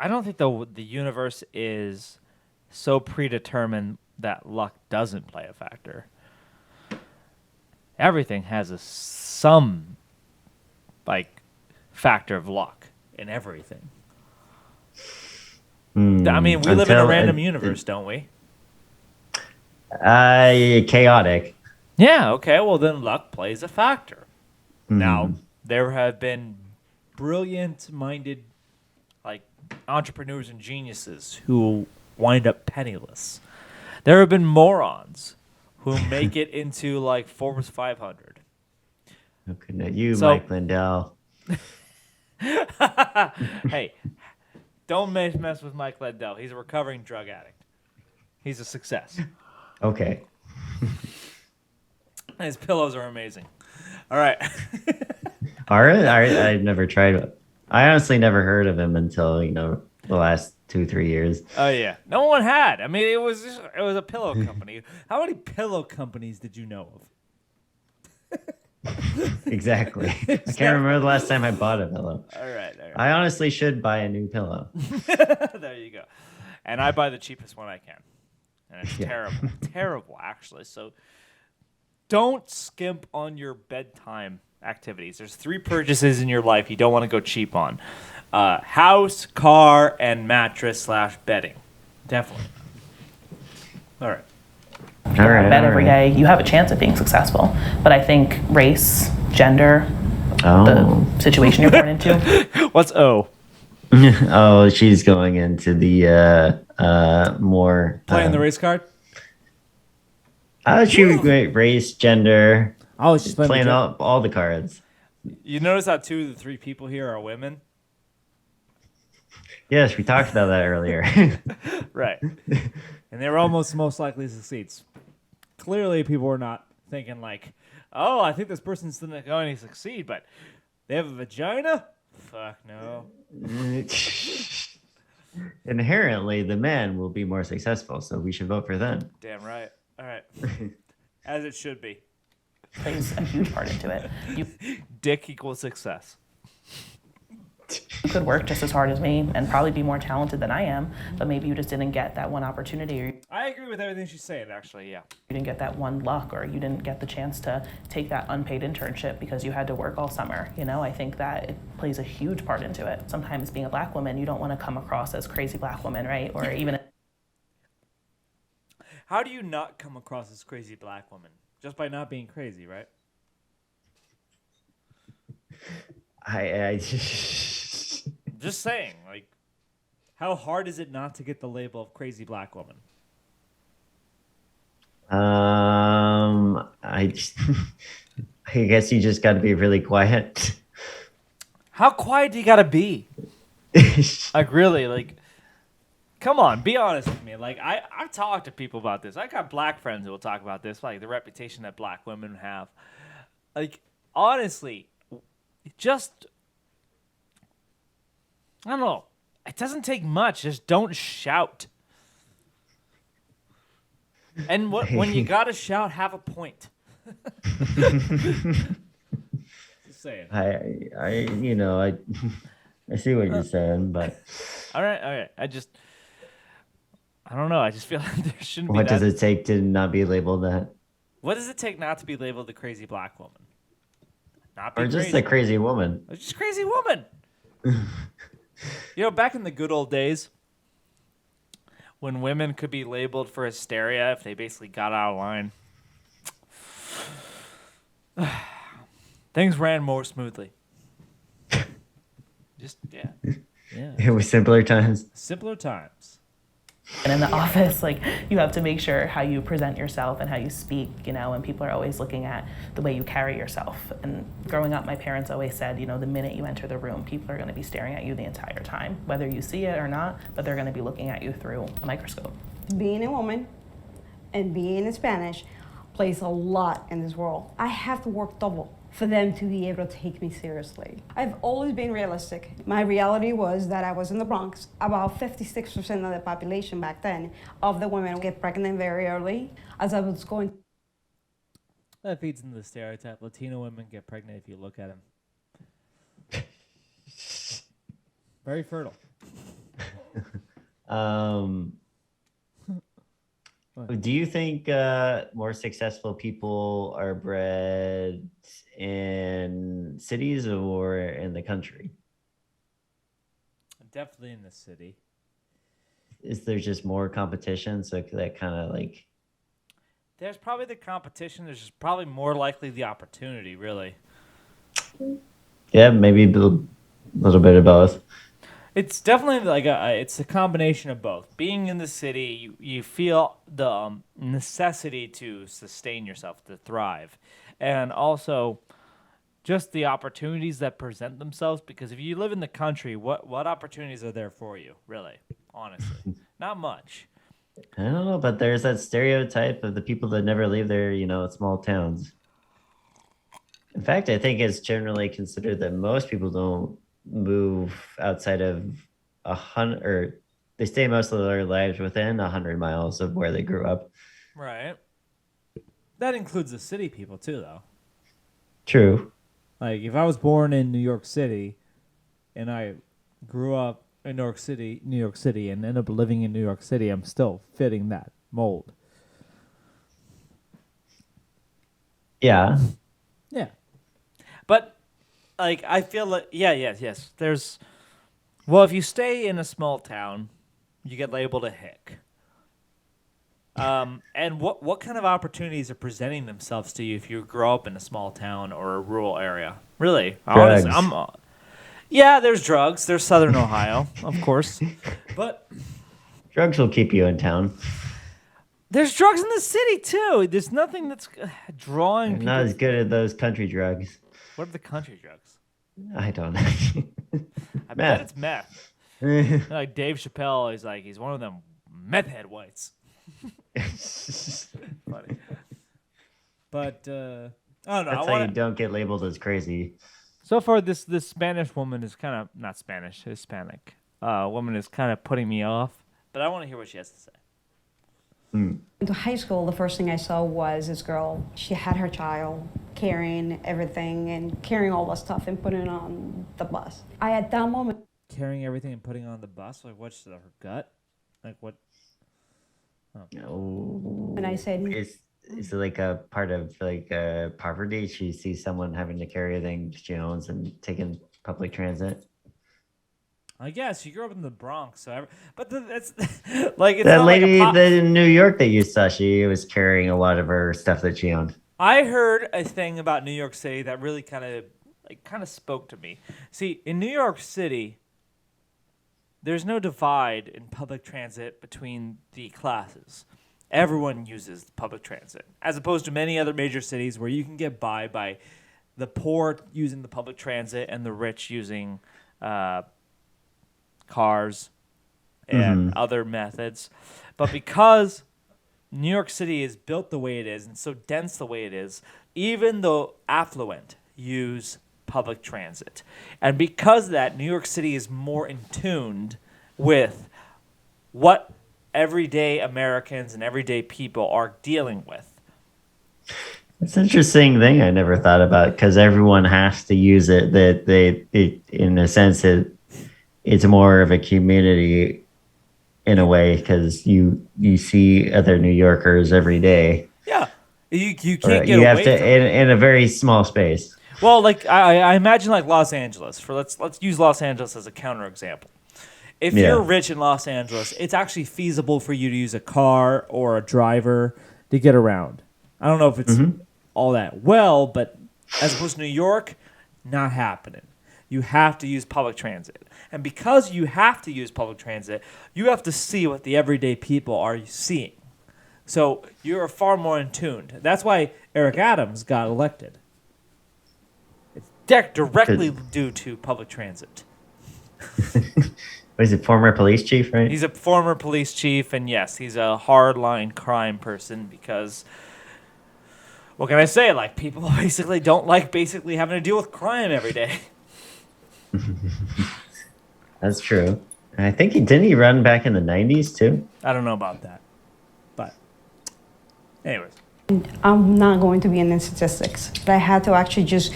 I don't think the universe is so predetermined that luck doesn't play a factor. Everything has some like factor of luck in everything. I mean, we live in a random universe, don't we? Chaotic. Yeah, okay. Well, then luck plays a factor. Now, there have been brilliant-minded like entrepreneurs and geniuses who wind up penniless. There have been morons who make it into like Forbes 500. Looking at you, So- Mike Lindell. Hey, don't mess with Mike Lindell. He's a recovering drug addict. He's a success. Okay. His pillows are amazing. All right. All right. I've never tried it. I honestly never heard of him until, the last 2-3 years. Oh yeah, no one had. I mean, it was a pillow company. How many pillow companies did you know of? Exactly. I can't remember the last time I bought a pillow. All right. I honestly should buy a new pillow. There you go. And I buy the cheapest one I can, and it's terrible, terrible actually. So don't skimp on your bedtime activities. There's 3 purchases in your life you don't want to go cheap on: house, car, and mattress/bedding. Definitely. All right. if you're in bed every day, you have a chance of being successful. But I think race, gender, the situation you're born into. What's O? Oh, she's going into the more Playing the race card. she was great. Race, gender, Oh, she's playing all the cards. You notice how 2 of the 3 people here are women? Yes, we talked about that earlier. Right. And they were almost most likely to succeed. Clearly, people were not thinking like, oh, I think this person's going to succeed, but they have a vagina? Fuck no. inherently the men will be more successful, so we should vote for them. Damn right. All right. As it should be. Plays a huge part into it. You Dick equals success. could work just as hard as me and probably be more talented than I am, but maybe you just didn't get that one opportunity, or you I agree with everything she's saying, actually, yeah. didn't get that one luck, or you didn't get the chance to take that unpaid internship because you had to work all summer. You know, I think that it plays a huge part into it. Sometimes being a black woman, you don't want to come across as crazy black woman, right? Or even How do you not come across as crazy black woman? Just by not being crazy, right? I Just saying, like, how hard is it not to get the label of crazy black woman? I guess you just got to be really quiet. How quiet do you gotta be? Like, really, like, come on, be honest with me. Like, I've talked to people about this. I got black friends who will talk about this, like the reputation that black women have. Like, honestly, just, I don't know. It doesn't take much. Just don't shout. And when you gotta shout, have a point. Just saying. I see what you're saying, but All right. I don't know. I just feel like there shouldn't be what does that. it take to not be labeled that? What does it take not to be labeled the crazy black woman? Not be Or just crazy. a crazy woman? It's just crazy woman. You know, back in the good old days, when women could be labeled for hysteria if they basically got out of line, things ran more smoothly. Just yeah. It was simpler times. Simpler times. and in the office, like, you have to make sure how you present yourself and how you speak, you know, and people are always looking at the way you carry yourself. And growing up, my parents always said, you know, the minute you enter the room, people are going to be staring at you the entire time, whether you see it or not, but they're going to be looking at you through a microscope. Being a woman and being in Spanish plays a lot in this world. I have to work double for them to be able to take me seriously. I've always been realistic. My reality was that I was in the Bronx. About 56% of the population back then of the women get pregnant very early. As I was going, That feeds into the stereotype. Latino women get pregnant if you look at them. Very fertile. Do you think more successful people are bred in cities or in the country? Definitely in the city. Is there just more competition? So that kind of like... There's probably the competition. There's just probably more likely the opportunity, really. Yeah, maybe a little bit of both. It's definitely like it's a combination of both. Being in the city, you feel the necessity to sustain yourself, to thrive. And also just the opportunities that present themselves. Because if you live in the country, what opportunities are there for you, really? Honestly, not much. I don't know, but there's that stereotype of the people that never leave their, small towns. In fact, I think it's generally considered that most people don't move outside of 100, or they stay most of their lives within 100 miles of where they grew up. Right. That includes the city people too, though. True. Like, if I was born in New York City and I grew up in New York City, and end up living in New York City, I'm still fitting that mold. Yeah. Yeah. But, like, I feel like, yes. There's, well, if you stay in a small town, you get labeled a hick. And what kind of opportunities are presenting themselves to you if you grow up in a small town or a rural area? Really? Drugs. Honestly, yeah, there's drugs. There's Southern Ohio, of course. But Drugs will keep you in town. there's drugs in the city, too. There's nothing that's drawing They're people. not as good at those country drugs. What are the country drugs? I don't know. I bet it's meth. Like Dave Chappelle is like, he's one of them meth head whites. Funny. But, I don't know. That's how you don't get labeled as crazy. So far, this Spanish woman is kind of, not Spanish, Hispanic. woman is kind of putting me off, but I want to hear what she has to say. Into high school, the first thing I saw was this girl. She had her child, carrying everything and carrying all the stuff and putting it on the bus. At that moment, Carrying everything and putting it on the bus? Like, what's her gut? Like, what? Oh. and I said, Is it like a part of like poverty? She sees someone having to carry things she owns and taking public transit. I guess you grew up in the Bronx, so that's like it's That not lady like that in New York that you saw, she was carrying a lot of her stuff that she owned. I heard a thing about New York City that really kind of spoke to me. See, in New York City, there's no divide in public transit between the classes. Everyone uses public transit, as opposed to many other major cities where you can get by the poor using the public transit and the rich using cars and other methods. But because New York City is built the way it is and so dense the way it is, even the affluent use public transit. And because of that, New York City is more in tune with what everyday Americans and everyday people are dealing with. It's an interesting thing I never thought about because everyone has to use it. It in a sense, it's more of a community in a way because you see other New Yorkers every day. Yeah, you can't Or get you have away to from it. in a very small space. Well, like I imagine like Los Angeles. Let's use Los Angeles as a counterexample. If you're rich in Los Angeles, it's actually feasible for you to use a car or a driver to get around. I don't know if it's all that well, but as opposed to New York, not happening. You have to use public transit. And because you have to use public transit, you have to see what the everyday people are seeing. So you're far more in tune. That's why Eric Adams got elected. It's directly due to public transit. Was it former police chief, right? He's a former police chief, and yes, he's a hardline crime person because, what can I say? Like, people basically don't like having to deal with crime every day. That's true. I think didn't he run back in the 90s too? I don't know about that. But, anyways. I'm not going to be in the statistics. I had to actually just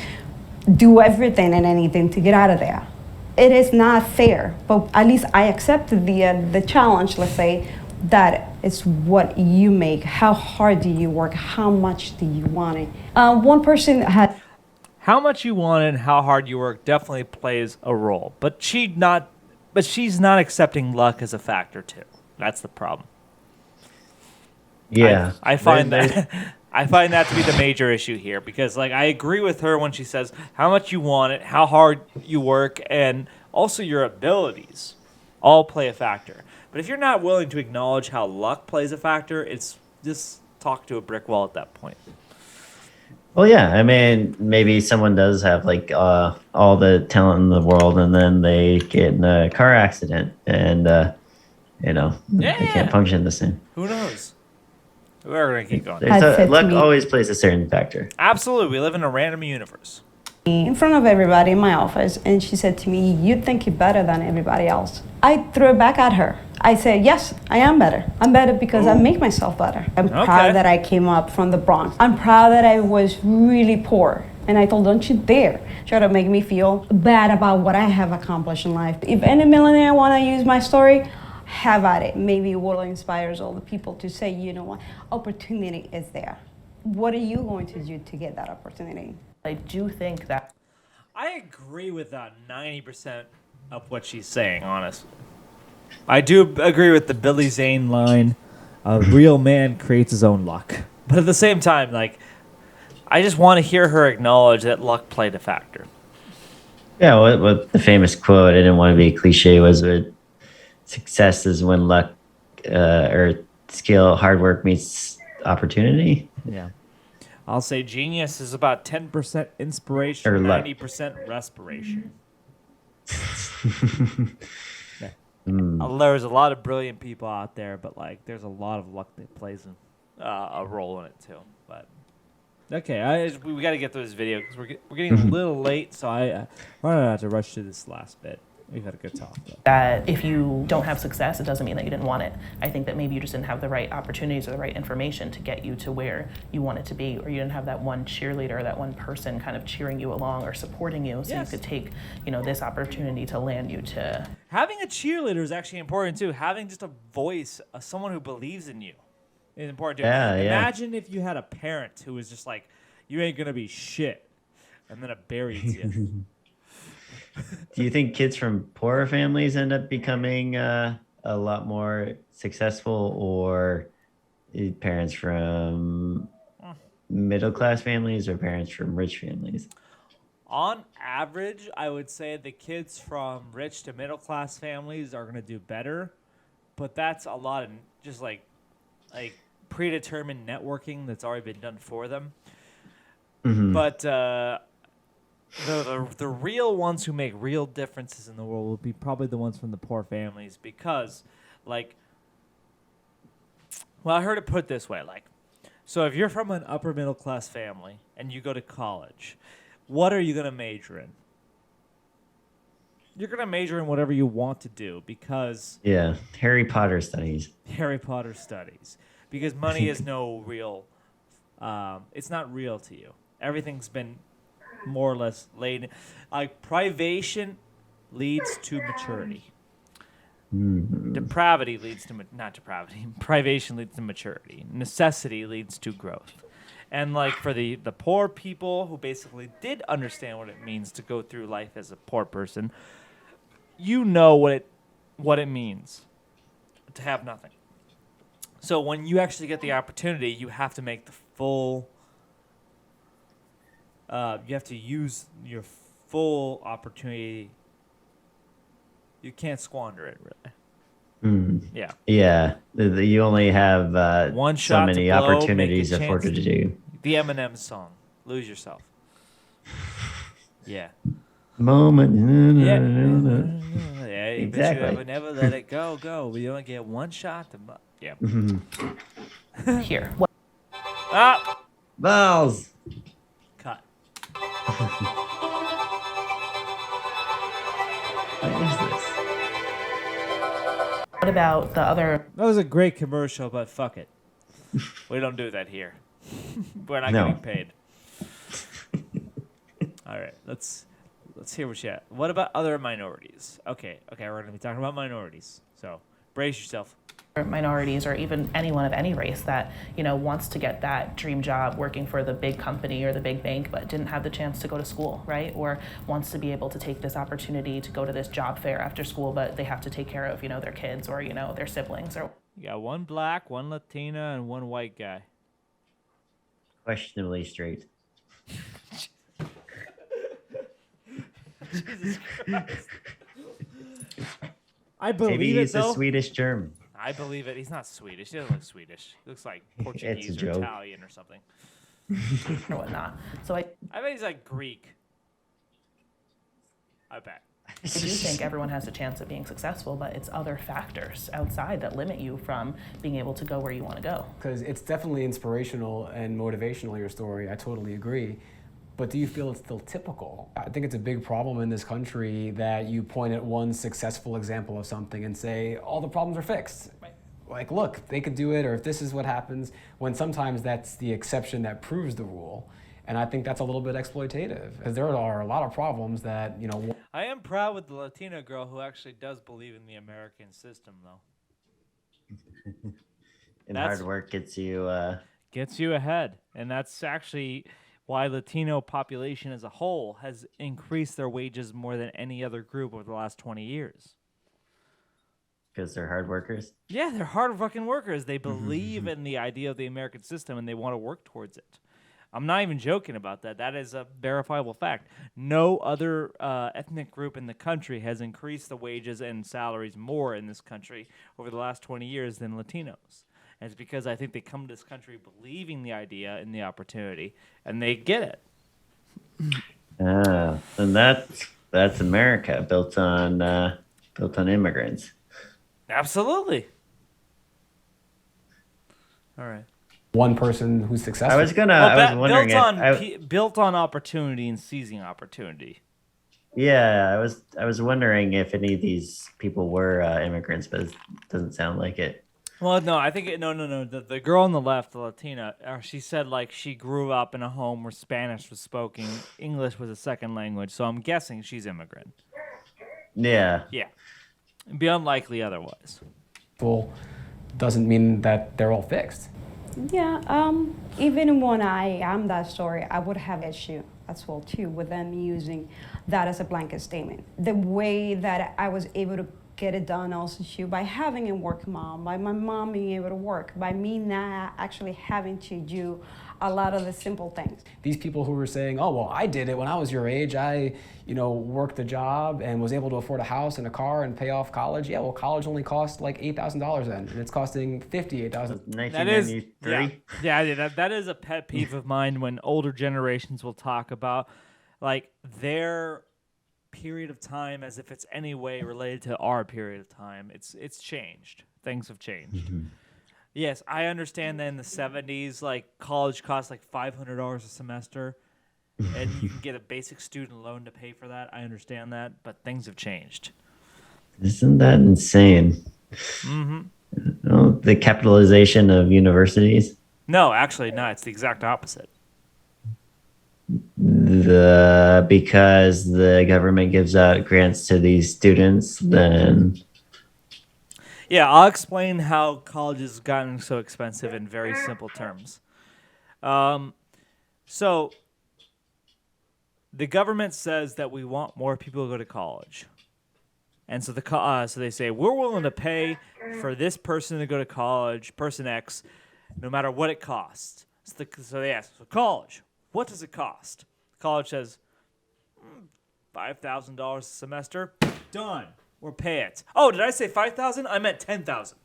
do everything and anything to get out of there. It is not fair, but at least I accepted the challenge, let's say, that it's what you make. How hard do you work? How much do you want it? One person had... How much you want it and how hard you work definitely plays a role. But she's not accepting luck as a factor, too. That's the problem. Yeah. I find that I find that to be the major issue here because like I agree with her when she says how much you want it, how hard you work, and also your abilities all play a factor. But if you're not willing to acknowledge how luck plays a factor, it's just talk to a brick wall at that point. Well, yeah. I mean, maybe someone does have like all the talent in the world, and then they get in a car accident, and they can't function the same. Who knows? We're gonna keep going. Luck always plays a certain factor. Absolutely, we live in a random universe. In front of everybody in my office, and she said to me, "You think you're better than everybody else." I threw it back at her. I said, "Yes, I am better. I'm better because I make myself better. I'm proud that I came up from the Bronx. I'm proud that I was really poor." And I told, "Don't you dare try to make me feel bad about what I have accomplished in life. If any millionaire want to use my story, have at it. Maybe it will inspire all the people to say, you know what, opportunity is there. What are you going to do to get that opportunity?" I do think that. I agree with that 90% of what she's saying, honestly. I do agree with the Billy Zane line, a real man creates his own luck. But at the same time, like, I just want to hear her acknowledge that luck played a factor. Yeah, what the famous quote, I didn't want to be cliche, was that success is when luck or skill, hard work meets opportunity. Yeah. I'll say genius is about 10% inspiration, Or luck. 90% respiration. There's a lot of brilliant people out there, but like there's a lot of luck that plays a role in it too. But okay, we got to get through this video because we're getting a little late, so we're gonna have to rush through this last bit. We've had a good talk, though. That if you don't have success, it doesn't mean that you didn't want it. I think that maybe you just didn't have the right opportunities or the right information to get you to where you wanted to be, or you didn't have that one cheerleader, that one person kind of cheering you along or supporting you, so Yes. you could take, this opportunity to land you to. Having a cheerleader is actually important too. Having just a voice, someone who believes in you, is important too. Yeah, yeah. Imagine if you had a parent who was just like, "You ain't gonna be shit," and then it buries you. Do you think kids from poorer families end up becoming a lot more successful, or parents from middle class families, or parents from rich families? On average, I would say the kids from rich to middle class families are gonna do better, but that's a lot of just like predetermined networking that's already been done for them. But the real ones who make real differences in the world will be probably the ones from the poor families, because I heard it put this way, so if you're from an upper middle class family and you go to college, what are you going to major in? You're going to major in whatever you want to do, because Yeah, Harry Potter studies. because money is no real, it's not real to you. Everything's been more or less laid. Privation leads to maturity. Depravity leads to not depravity. Privation leads to maturity. Necessity leads to growth. And for the poor people who basically did understand what it means to go through life as a poor person, what it means to have nothing. So when you actually get the opportunity, you have to make the full. You have to use your full opportunity. You can't squander it, really. Yeah. Yeah, you only have One so shot many to blow, opportunities make a afforded chance to do. The Eminem song, "Lose Yourself." Yeah. Moment. Yeah. Yeah. You bet Exactly. you never let it go. We only get one shot to. Yeah. Here. Ah. Balls. Cut. What is this? What about the other? That was a great commercial, but fuck it. We don't do that here. We're not No. getting paid. All right, let's hear what you have. What about other minorities? Okay, we're going to be talking about minorities. So, brace yourself. Minorities, or even anyone of any race that wants to get that dream job working for the big company or the big bank, but didn't have the chance to go to school, right? Or wants to be able to take this opportunity to go to this job fair after school, but they have to take care of their kids or their siblings. Or You got one black, one Latina, and one white guy. Questionably straight. Jesus Christ. I believe Maybe it, he's a though. Swedish germ. I believe it. He's not Swedish. He doesn't look Swedish. He looks like Portuguese or joke. Italian or something. or whatnot. So I bet he's like Greek. I bet. do think everyone has a chance of being successful, but it's other factors outside that limit you from being able to go where you want to go. Because it's definitely inspirational and motivational, your story. I totally agree. But do you feel it's still typical? I think it's a big problem in this country that you point at one successful example of something and say, all the problems are fixed. Like, look, they could do it, or if this is what happens, when sometimes that's the exception that proves the rule. And I think that's a little bit exploitative, because there are a lot of problems that, I am proud with the Latina girl who actually does believe in the American system, though. And That's- hard work gets you. Gets you ahead. And that's actually why Latino population as a whole has increased their wages more than any other group over the last 20 years. Because they're hard workers. Yeah, they're hard fucking workers. They believe in the idea of the American system and they want to work towards it. I'm not even joking about that. That is a verifiable fact. No other ethnic group in the country has increased the wages and salaries more in this country over the last 20 years than Latinos. And it's because I think they come to this country believing the idea and the opportunity, and they get it. And that's America built on immigrants. Absolutely. All right. one person who's successful. I was wondering built on opportunity and seizing opportunity. Yeah, I was wondering if any of these people were immigrants, but it doesn't sound like it. Well, no, I think no. The girl on the left, the Latina, she said like she grew up in a home where Spanish was spoken, English was a second language. So I'm guessing she's immigrant. Yeah. Yeah, it'd be unlikely otherwise. Doesn't mean that they're all fixed. Yeah, even when I am that story, I would have issue as well too with them using that as a blanket statement. The way that I was able to get it done also too by having a work mom, by my mom being able to work, by me not actually having to do a lot of the simple things. These people who were saying, oh, well, I did it when I was your age. I, worked a job and was able to afford a house and a car and pay off college. Yeah, well, college only cost like $8,000 then, and it's costing $58,000. That is 1993. that is a pet peeve of mine when older generations will talk about like their period of time as if it's any way related to our period of time. It's changed. Things have changed. Yes, I understand that in the 70s, like college cost like $500 a semester, and you can get a basic student loan to pay for that. I understand that, but things have changed. Isn't that insane? Oh, the capitalization of universities. No, actually, no. It's the exact opposite. Because the government gives out grants to these students, then Yeah, I'll explain how college has gotten so expensive in very simple terms. So the government says that we want more people to go to college, and so so they say we're willing to pay for this person to go to college, person X, no matter what it costs. So they ask, so college, what does it cost? College says $5,000 a semester. Done. Or pay it. Oh, did I say 5,000? I meant 10,000.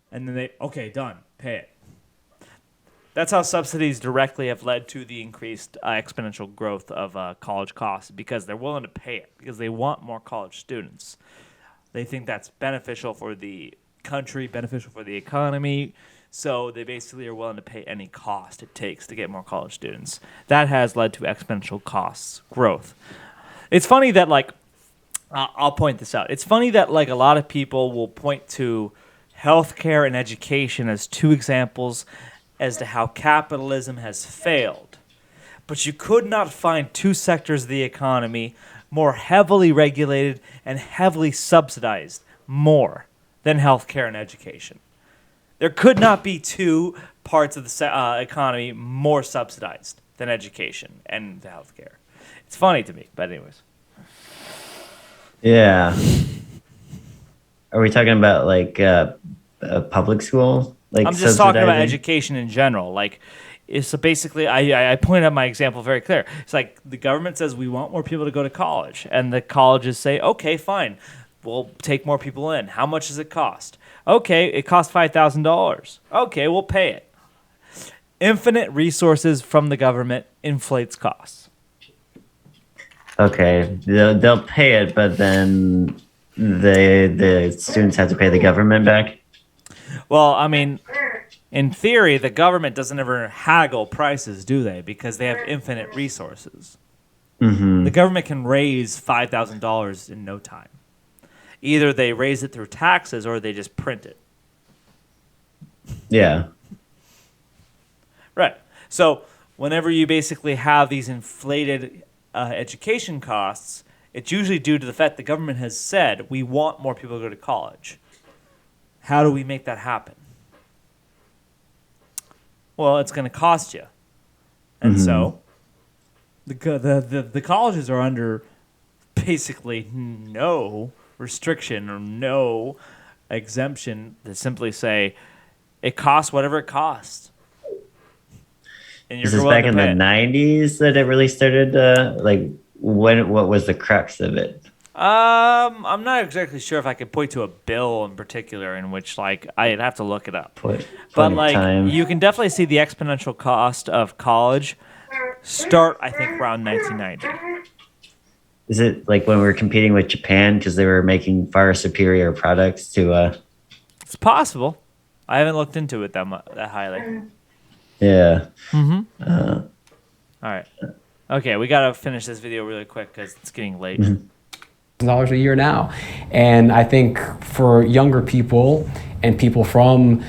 And then okay, done. Pay it. That's how subsidies directly have led to the increased exponential growth of college costs, because they're willing to pay it, because they want more college students. They think that's beneficial for the country, beneficial for the economy. So they basically are willing to pay any cost it takes to get more college students. That has led to exponential costs growth. It's funny that I'll point this out. It's funny that like a lot of people will point to healthcare and education as two examples as to how capitalism has failed. But you could not find two sectors of the economy more heavily regulated and heavily subsidized more than healthcare and education. There could not be two parts of the economy more subsidized than education and the healthcare. It's funny to me, but anyways. yeah. Are we talking about like a public school? Like I'm just talking about subsidizing? education in general. Like, so basically, I pointed out my example very clear. It's like the government says we want more people to go to college, and the colleges say, okay, fine, we'll take more people in. How much does it cost? Okay, it costs $5,000. Okay, we'll pay it. Infinite resources from the government inflates costs. Okay, they'll pay it, but then the students have to pay the government back. Well, I mean, in theory, the government doesn't ever haggle prices, do they? Because they have infinite resources. The government can raise $5,000 in no time. Either they raise it through taxes or they just print it. Yeah. Right. So whenever you basically have these inflated education costs, it's usually due to the fact the government has said we want more people to go to college. How do we make that happen? Well, it's going to cost you. And so the colleges are under basically no restriction or no exemption to simply say it costs whatever it costs. And Is this back in the 90s that it really started? What was the crux of it? I'm not exactly sure if I could point to a bill in particular in which, like, I'd have to look it up. But like, time. you can definitely see the exponential cost of college start, I think, around 1990. Is it like when we were competing with Japan because they were making far superior products to? It's possible. I haven't looked into it that highly. Yeah. All right. Okay, we gotta finish this video really quick because it's getting late. Dollars a year now. And I think for younger people and people from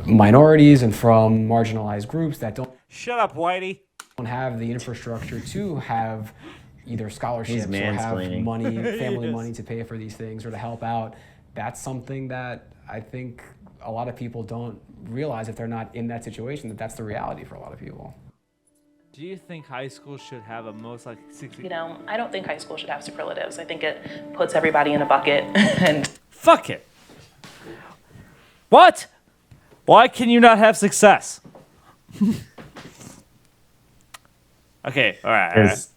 minorities and from marginalized groups that don't Shut up, Whitey. have the infrastructure to have either scholarships or have mansplaining. money, family Yes. money to pay for these things or to help out, that's something that I think a lot of people don't realize if they're not in that situation, that that's the reality for a lot of people. Do you think high school should have a most likely succeed? You know, I don't think high school should have superlatives. I think it puts everybody in a bucket and Fuck it. What? Why can you not have success? Okay, all right. 'Cause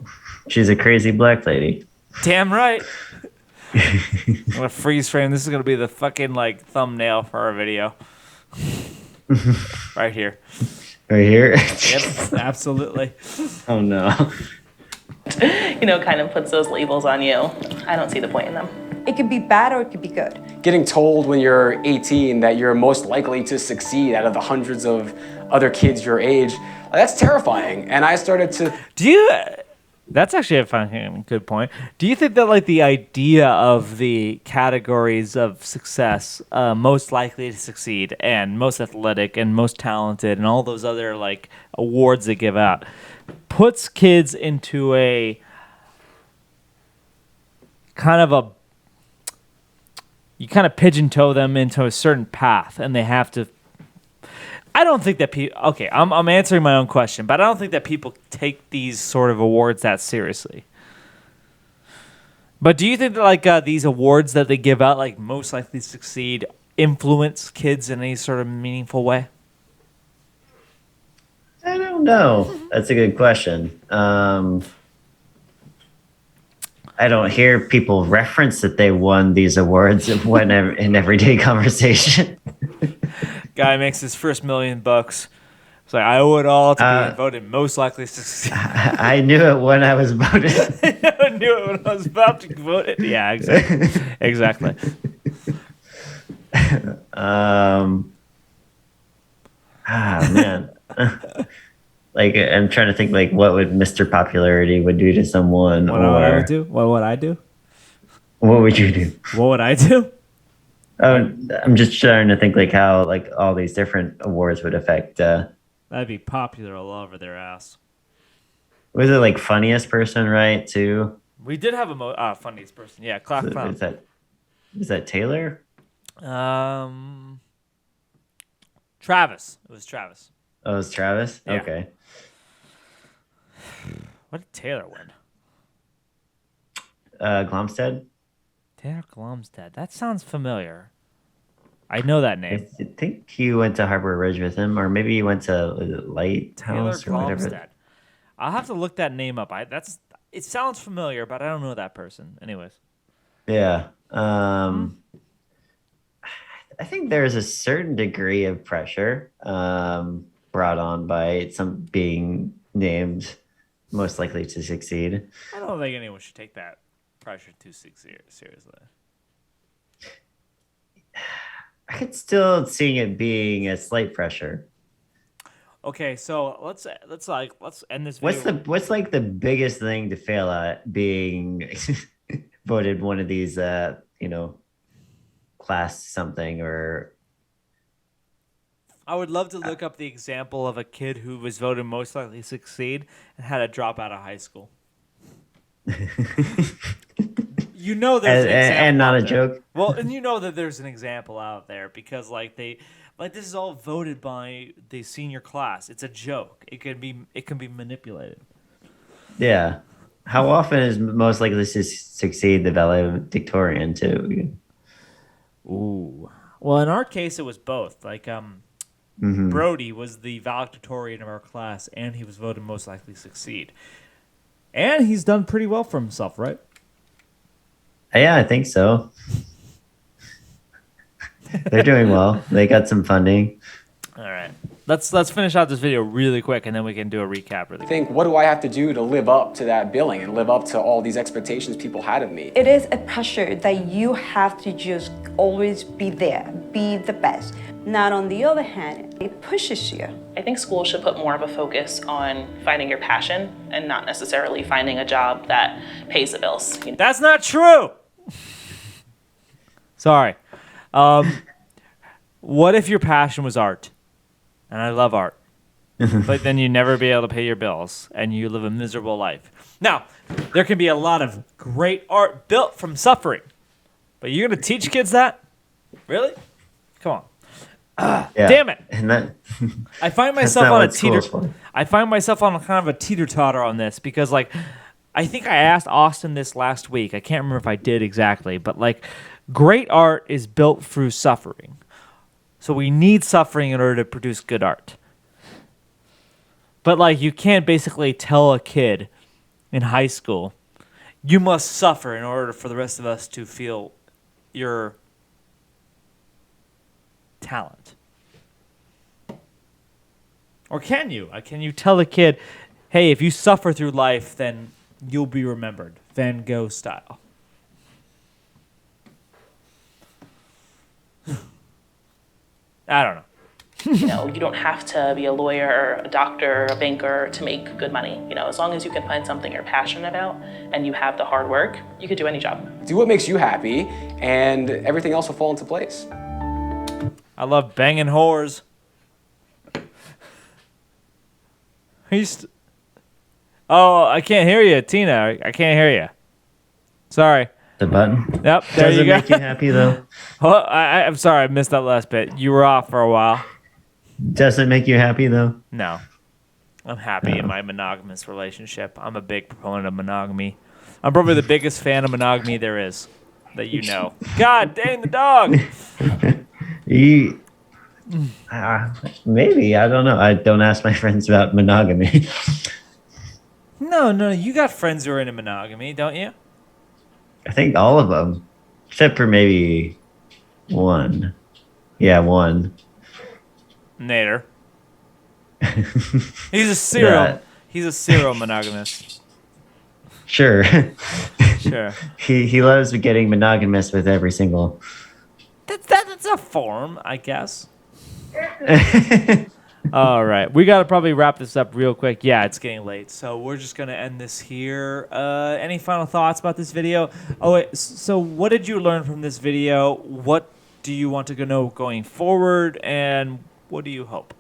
she's a crazy black lady. Damn right. I'm gonna freeze frame. This is gonna be the fucking like thumbnail for our video. Right here. Right here. Yep, absolutely. Oh no. you know, kind of puts those labels on you. I don't see the point in them. It could be bad or it could be good. Getting told when you're 18 that you're most likely to succeed out of the hundreds of other kids your age, that's terrifying. And I started to Do you? That's actually a fucking good point. Do you think that like the idea of the categories of success, most likely to succeed, and most athletic, and most talented, and all those other like awards they give out, puts kids into a kind of a you kind of pigeon-toe them into a certain path, and they have to. I don't think that people. Okay, I'm answering my own question, but I don't think that people take these sort of awards that seriously. But do you think that like these awards that they give out, like most likely to succeed, influence kids in any sort of meaningful way? I don't know. That's a good question. I don't hear people reference that they won these awards whenever in everyday conversation. Guy makes his first $1 million. It's like I owe it all to being voted most likely to succeed. I knew it when I was voting. I knew it when I was about to vote it. Yeah, exactly. Exactly. Man. Like I'm trying to think like what would Mr. Popularity would do to someone What would I do? What would I do? what would you do? What would I do? Oh, I'm just trying to think like how like all these different awards would affect That'd be popular all over their ass. was it like funniest person, right? Too. We did have a funniest person. Yeah, Clap Clown. Is that Taylor? Travis. It was Travis. Oh, it's Travis? Yeah. Okay. What did Taylor win? Glomstead? Taylor Glomstead. That sounds familiar. I know that name. I think you went to Harbor Ridge with him, or maybe you went to Taylor Lighthouse or whatever. Glomstead. I'll have to look that name up. It sounds familiar, but I don't know that person. Anyways. Yeah. I think there's a certain degree of pressure brought on by some being named most likely to succeed. I don't think anyone should take that pressure too seriously. I could still see it being a slight pressure. Okay, so let's end this video. What's like the biggest thing to fail at being voted one of these class something or I would love to look up the example of a kid who was voted most likely to succeed and had to drop out of high school. You know there's an example and not out a there. joke. Well, and you know that there's an example out there because this is all voted by the senior class. It's a joke. It can be manipulated. Yeah. How often is most likely to succeed the valedictorian too? Ooh. Well, in our case, it was both. Like, Brody was the valedictorian of our class, and he was voted most likely to succeed. And he's done pretty well for himself, right? Yeah, I think so. They're doing well. They got some funding. All right. Let's finish out this video really quick, and then we can do a recap really quick. Think, what do I have to do to live up to that billing and live up to all these expectations people had of me? It is a pressure that you have to just always be there, be the best. Now, on the other hand, it pushes you. I think schools should put more of a focus on finding your passion and not necessarily finding a job that pays the bills. You know? That's not true. Sorry. What if your passion was art? And I love art. But then you never be able to pay your bills and you live a miserable life. Now, there can be a lot of great art built from suffering. But you're going to teach kids that? Really? Come on. Yeah. Damn it. And that, I find That's myself not on a what school's teeter. for. I find myself on a kind of a teeter-totter on this because, like, I think I asked Austin this last week. I can't remember if I did exactly, but like, great art is built through suffering. So we need suffering in order to produce good art. But like, you can't basically tell a kid in high school, you must suffer in order for the rest of us to feel your talent. Or can you? Can you tell a kid, hey, if you suffer through life, then you'll be remembered, Van Gogh style? I don't know. You know, you don't have to be a lawyer, a doctor, a banker to make good money. You know, as long as you can find something you're passionate about and you have the hard work, you could do any job. Do what makes you happy, and everything else will fall into place. I love banging whores. Oh, I can't hear you, Tina. I can't hear you. Sorry. the button. Yep, there Does you it go. make you happy though? Well, I'm sorry, I missed that last bit. You were off for a while. Does it make you happy though? No. I'm happy in my monogamous relationship. I'm a big proponent of monogamy. I'm probably the biggest fan of monogamy there is, that you know. God dang the dog! You, maybe, I don't know. I don't ask my friends about monogamy. No, you got friends who are into monogamy, don't you? I think all of them, except for maybe one. Yeah, one. Nader. He's a serial. Yeah. He's a serial monogamist. Sure. Sure. He loves getting monogamous with every single. That's a form, I guess. All right, we gotta probably wrap this up real quick. Yeah, it's getting late, so we're just gonna end this here. Any final thoughts about this video? Oh, wait, so what did you learn from this video? What do you want to know going forward, and what do you hope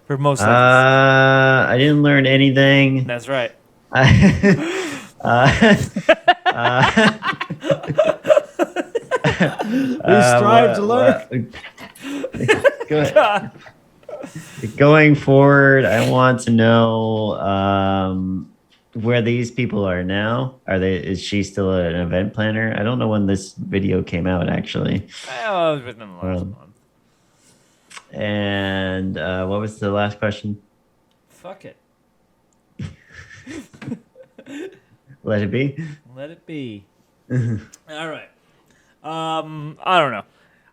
for most? I didn't learn anything. That's right. We strive to learn. Go ahead. Going forward, I want to know where these people are now. Is she still an event planner? I don't know when this video came out, actually. Well, it was written in the last month. And what was the last question? Fuck it. Let it be. Let it be. All right. I don't know.